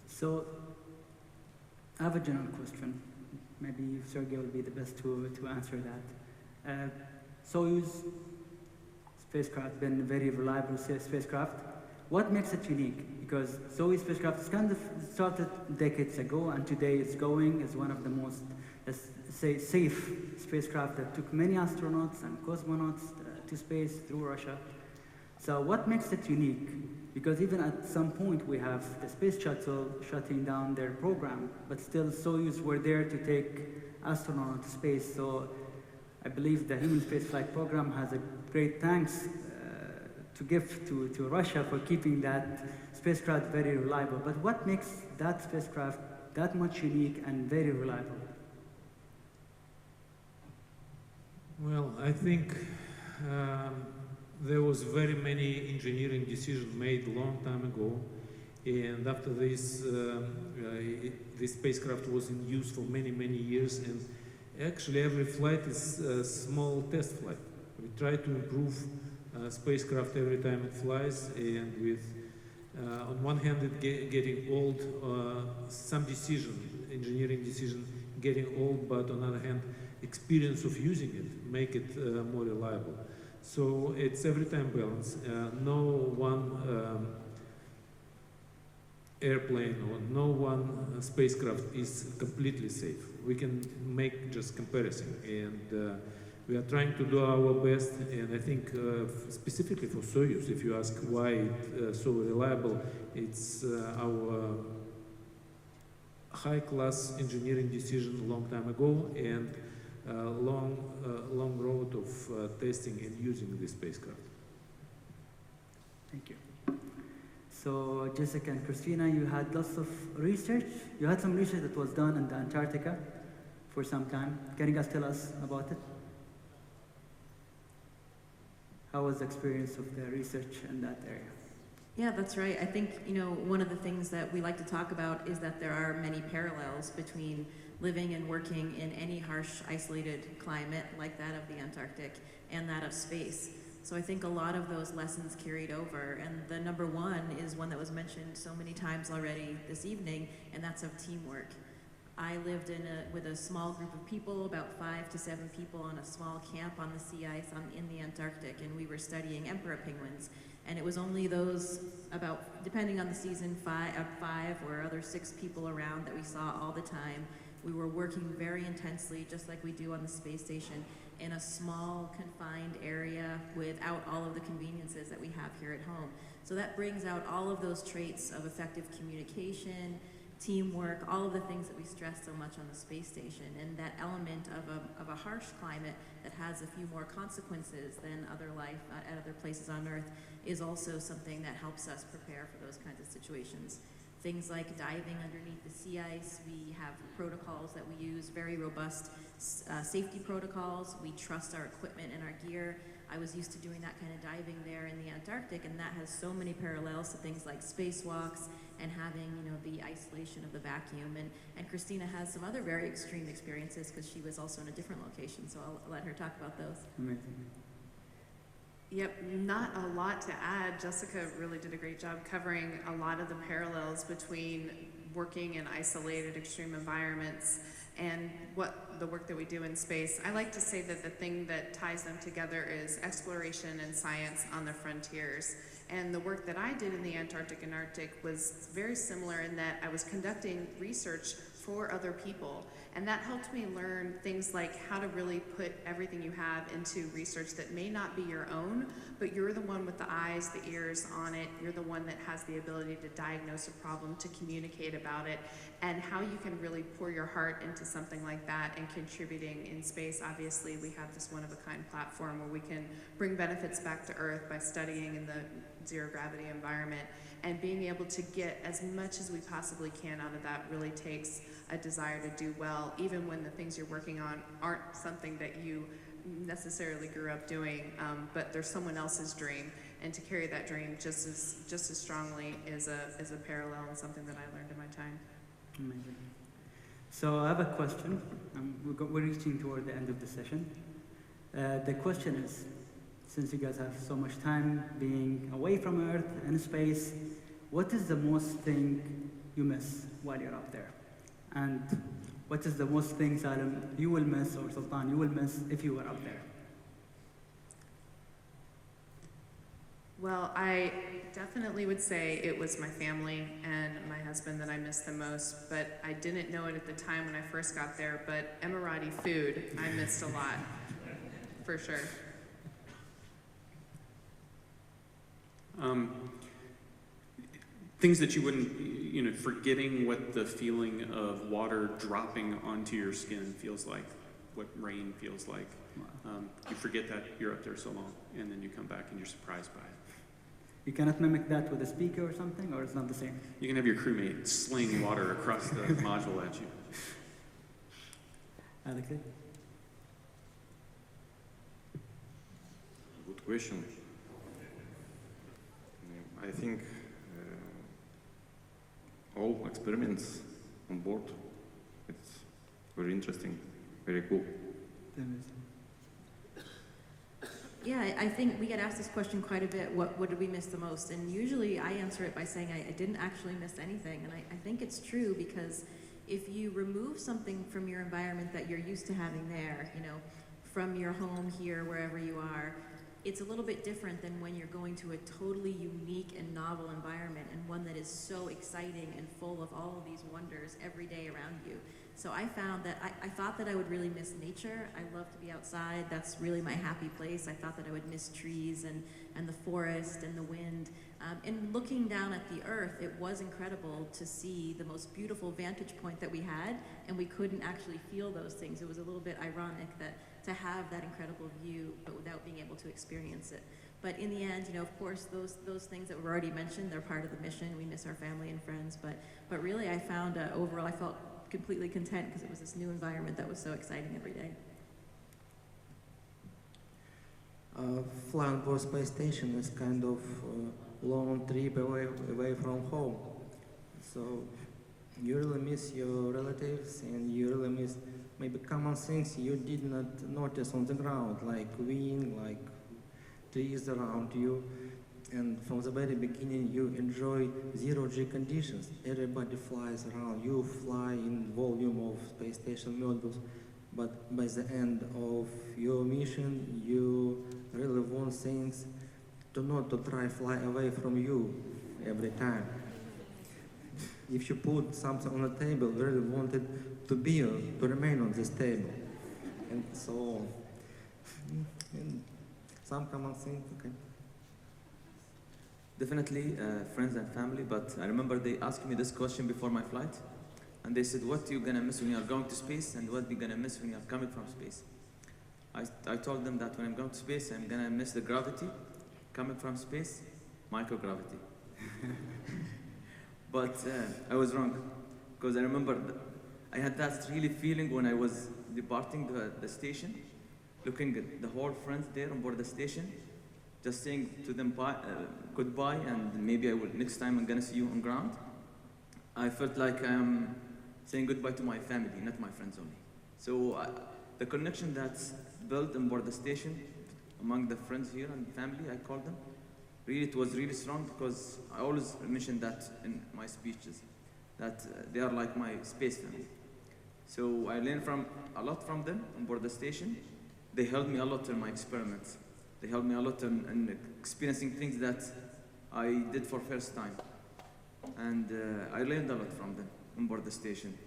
So I have a general question. Maybe Sergey will be the best to answer that. Soyuz spacecraft been a very reliable spacecraft. What makes it unique? Because Soyuz spacecraft is kind of started decades ago, and today it's going as one of the most, let's say, safe spacecraft that took many astronauts and cosmonauts to space through Russia. So what makes it unique? Because even at some point we have the space shuttle shutting down their program, but still Soyuz were there to take astronauts to space. So I believe the human spaceflight program has a great thanks to give to Russia for keeping that spacecraft very reliable. But what makes that spacecraft that much unique and very reliable? Well, I think there was very many engineering decisions made a long time ago, and after this, this spacecraft was in use for many, many years, and actually every flight is a small test flight. We try to improve spacecraft every time it flies, and with on one hand it getting old, some engineering decision getting old, but on the other hand experience of using it make it more reliable. So it's every time balance. No one airplane or no one spacecraft is completely safe. We can make just comparison, and we are trying to do our best. And I think specifically for Soyuz, if you ask why it's so reliable, it's our high-class engineering decision a long time ago, and long road of testing and using this spacecraft. Thank you. So Jessica and Christina, you had lots of research. You had some research that was done in the Antarctica for some time. Can you guys tell us about it? How was the experience of the research in that area? Yeah, that's right. I think, one of the things that we like to talk about is that there are many parallels between living and working in any harsh, isolated climate like that of the Antarctic and that of space. So I think a lot of those lessons carried over, and the number one is one that was mentioned so many times already this evening, and that's of teamwork. I lived with a small group of people, about 5 to 7 people, on a small camp on the sea ice in the Antarctic, and we were studying emperor penguins. And it was only those about, depending on the season, five or other 6 people around that we saw all the time. We were working very intensely, just like we do on the space station, in a small, confined area without all of the conveniences that we have here at home. So that brings out all of those traits of effective communication, teamwork, all of the things that we stress so much on the space station, and that element of a harsh climate that has a few more consequences than other life at other places on Earth is also something that helps us prepare for those kinds of situations. Things like diving underneath the sea ice, we have protocols that we use, very robust safety protocols. We trust our equipment and our gear. I was used to doing that kind of diving there in the Antarctic, and that has so many parallels to things like spacewalks and having, the isolation of the vacuum. And Christina has some other very extreme experiences because she was also in a different location, so I'll let her talk about those. Amazing. Yep, not a lot to add. Jessica really did a great job covering a lot of the parallels between working in isolated extreme environments and the work that we do in space. I like to say that the thing that ties them together is exploration and science on the frontiers. And the work that I did in the Antarctic and Arctic was very similar in that I was conducting research for other people. And that helped me learn things like how to really put everything you have into research that may not be your own, but you're the one with the eyes, the ears on it. You're the one that has the ability to diagnose a problem, to communicate about it, and how you can really pour your heart into something like that and contributing in space. Obviously, we have this one-of-a-kind platform where we can bring benefits back to Earth by studying in the zero-gravity environment, and being able to get as much as we possibly can out of that really takes a desire to do well, even when the things you're working on aren't something that you necessarily grew up doing, but there's someone else's dream, and to carry that dream just as strongly is a parallel and something that I learned in my time. Amazing. So I have a question. We're reaching toward the end of the session. The question is, since you guys have so much time being away from Earth and space, what is the most thing you miss while you're up there? And what is the most thing, Salim, you will miss, or Sultan, you will miss if you were up there? Well, I definitely would say it was my family and my husband that I missed the most, but I didn't know it at the time when I first got there, but Emirati food, I missed a lot, for sure. Things that you wouldn't, forgetting what the feeling of water dropping onto your skin feels like, what rain feels like. You forget that you're up there so long, and then you come back and you're surprised by it. You cannot mimic that with a speaker or something, or it's not the same? You can have your crewmate sling water across the module at you. Alex? Good question. I think all experiments on board, it's very interesting, very cool. Yeah, I think we get asked this question quite a bit, what did we miss the most? And usually I answer it by saying I didn't actually miss anything. And I think it's true, because if you remove something from your environment that you're used to having there, from your home here, wherever you are, it's a little bit different than when you're going to a totally unique and novel environment, and one that is so exciting and full of all of these wonders every day around you. So I found that I thought that I would really miss nature. I love to be outside. That's really my happy place. I thought that I would miss trees and the forest and the wind. And looking down at the earth, it was incredible to see the most beautiful vantage point that we had, and we couldn't actually feel those things. It was a little bit ironic that to have that incredible view, but without being able to experience it. But in the end, of course, those things that were already mentioned, they're part of the mission. We miss our family and friends, but really I found overall I felt completely content because it was this new environment that was so exciting every day. Flying to a space station is kind of long trip away from home. So you really miss your relatives, and you really miss maybe common things you did not notice on the ground, like wind, like trees around you. And from the very beginning, you enjoy zero-G conditions. Everybody flies around. You fly in volume of space station modules. But by the end of your mission, you really want things to not to try fly away from you every time. If you put something on the table, really want it to be, to remain on this table. And so, and some common things, okay. Definitely friends and family, but I remember they asked me this question before my flight, and they said, what are you gonna miss when you are going to space, and what are you gonna miss when you are coming from space? I told them that when I'm going to space, I'm gonna miss the gravity, coming from space, microgravity. But I was wrong, because I remember I had that really feeling when I was departing the station, looking at the whole friends there on board the station, just saying to them goodbye, and maybe I will, next time I'm gonna see you on ground. I felt like I'm saying goodbye to my family, not my friends only. So the connection that's built on board the station among the friends here and family, I call them, really, it was really strong, because I always mention that in my speeches, that they are like my space family. So I learned a lot from them on board the station. They helped me a lot in my experiments. They helped me a lot in experiencing things that I did for first time. And I learned a lot from them on board the station.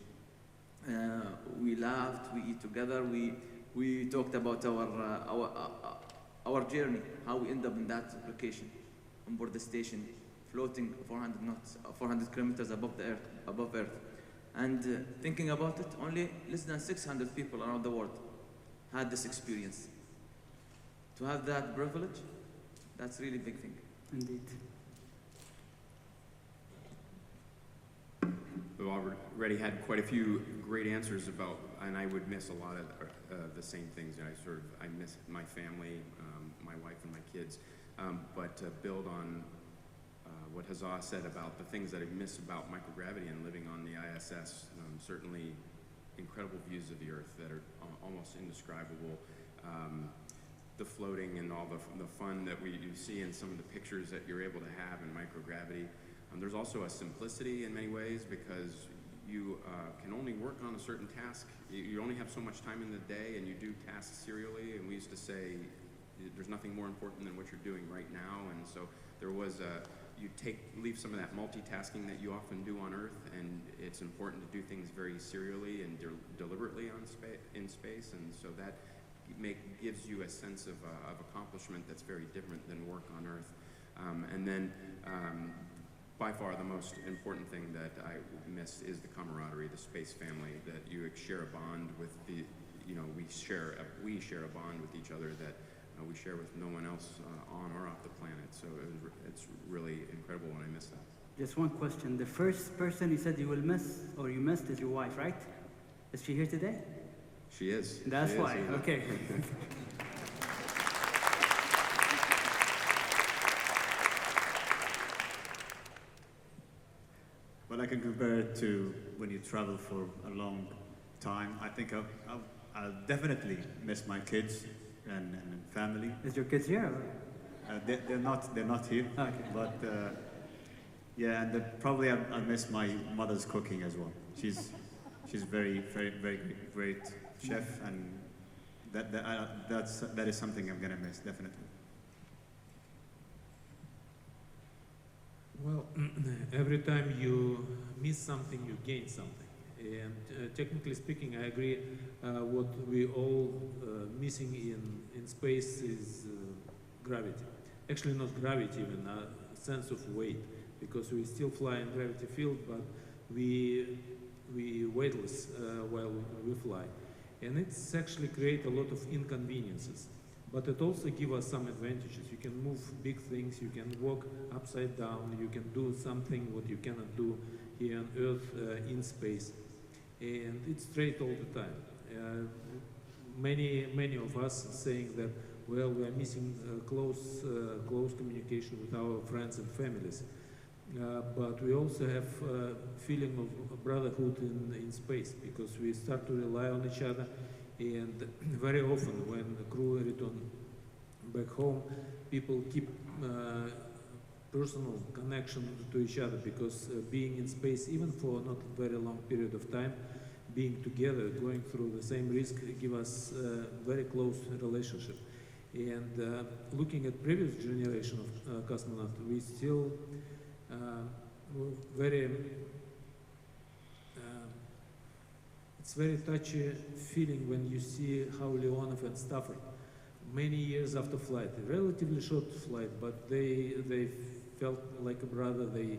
We laughed, we eat together, we talked about our journey, how we end up in that location on board the station, floating 400 kilometers above Earth. And thinking about it, only less than 600 people around the world had this experience. To have that privilege, that's really a big thing. Indeed. We've already had quite a few great answers about, and I would miss a lot of the same things. I miss my family, my wife and my kids, but to build on what Hazza said about the things that I miss about microgravity and living on the ISS, certainly incredible views of the Earth that are almost indescribable. The floating and all the fun that you see in some of the pictures that you're able to have in microgravity. There's also a simplicity in many ways, because you can only work on a certain task. You only have so much time in the day, and you do tasks serially. And we used to say there's nothing more important than what you're doing right now. And so there was you leave some of that multitasking that you often do on Earth, and it's important to do things very serially and deliberately in space. And so that gives you a sense of accomplishment that's very different than work on Earth. And then by far the most important thing that I miss is the camaraderie, the space family, that you share a bond with we share a bond with each other that we share with no one else on or off the planet. So it's really incredible when I miss that. Just one question. The first person you said you will miss, or you missed, is your wife, right? Is she here today? She is. That's why, yeah. okay. Well, I can compare it to when you travel for a long time. I think I'll definitely miss my kids and family. Is your kids here? They're not here. Okay. But yeah, and probably I'll miss my mother's cooking as well. She's very, very, very great chef, and that is something I'm gonna miss, definitely. Well, every time you miss something, you gain something. And technically speaking, I agree. What we all missing in space is gravity. Actually, not gravity, even a sense of weight, because we still fly in gravity field, but we weightless while we fly. And it's actually create a lot of inconveniences. But it also gives us some advantages. You can move big things, you can walk upside down, you can do something what you cannot do here on Earth in space. And it's straight all the time. Many of us saying that, well, we are missing close communication with our friends and families. But we also have a feeling of brotherhood in space, because we start to rely on each other. And very often when the crew return back home, people keep personal connection to each other, because being in space, even for not a very long period of time, being together, going through the same risk, give us a very close relationship. And looking at previous generation of cosmonauts, we still were very, it's very touchy feeling when you see how Leonov and Stafford, many years after flight, a relatively short flight, but they felt like a brother, they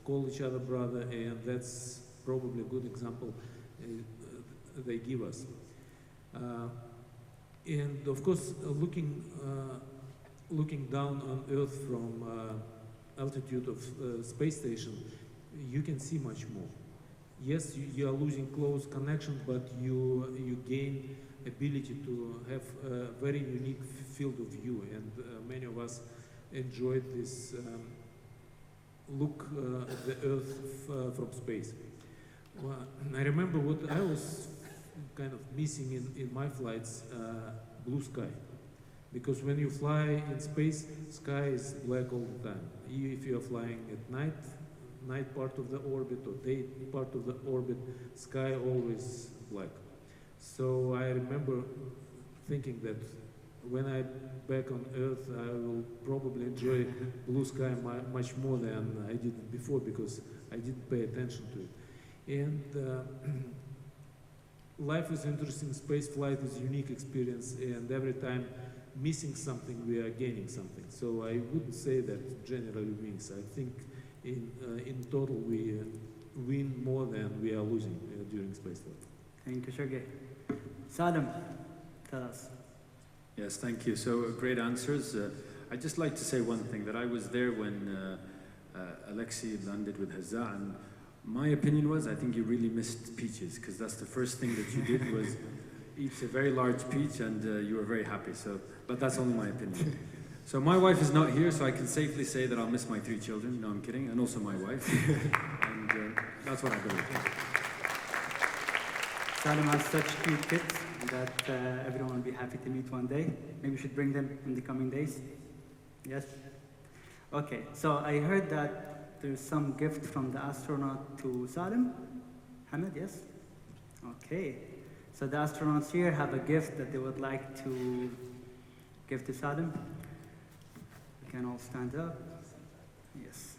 call each other brother, and that's probably a good example they give us. And of course, looking down on Earth from altitude of space station, you can see much more. Yes, you are losing close connection, but you gain ability to have a very unique field of view, and many of us enjoyed this look at the Earth from space. Well, I remember what I was kind of missing in my flights, blue sky. Because when you fly in space, sky is black all the time. If you're flying at night part of the orbit or day part of the orbit, sky always black. So I remember thinking that when I'm back on Earth, I will probably enjoy blue sky much more than I did before, because I didn't pay attention to it. And life is interesting, space flight is a unique experience, and every time missing something, we are gaining something. So I wouldn't say that generally wins. I think in total we win more than we are losing during space flight. Thank you, Sergey. Salim, tell us. Yes, thank you. So great answers. I'd just like to say one thing, that I was there when Alexei landed with Hazza, and my opinion was, I think you really missed peaches, because that's the first thing that you did was eat a very large peach, and you were very happy. So, but that's only my opinion. So my wife is not here, so I can safely say that I'll miss my 3 children. No, I'm kidding, and also my wife. And that's what I believe. Salim has such cute kids that everyone will be happy to meet one day. Maybe we should bring them in the coming days. Yes? Okay, so I heard that there's some gift from the astronaut to Salim. Hamid, yes? Okay. So the astronauts here have a gift that they would like to give to Salim. We can all stand up. Yes.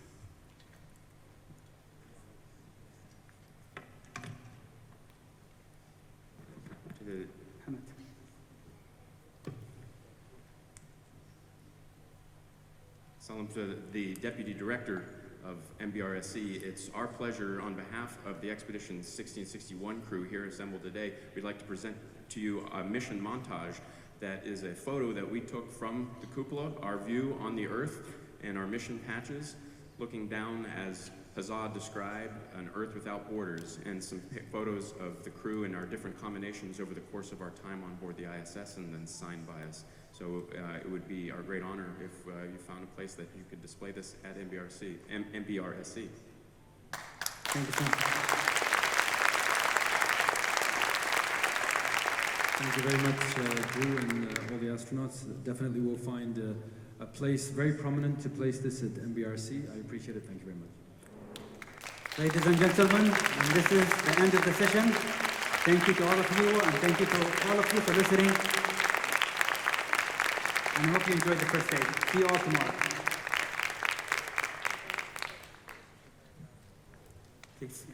Hamid. Salam to the Deputy Director of MBRSC. It's our pleasure, on behalf of the Expedition 1661 crew here assembled today, we'd like to present to you a mission montage that is a photo that we took from the cupola, our view on the Earth, and our mission patches, looking down, as Hazza described, an Earth without borders, and some photos of the crew and our different combinations over the course of our time on board the ISS, and then signed by us. So it would be our great honor if you found a place that you could display this at MBRSC. Thank you so much. Thank you very much, Drew, and all the astronauts. Definitely will find a place very prominent to place this at MBRC. I appreciate it. Thank you very much. Ladies and gentlemen, and this is the end of the session. Thank you to all of you, and thank you to all of you for listening. And I hope you enjoyed the first day. See you all tomorrow. Please.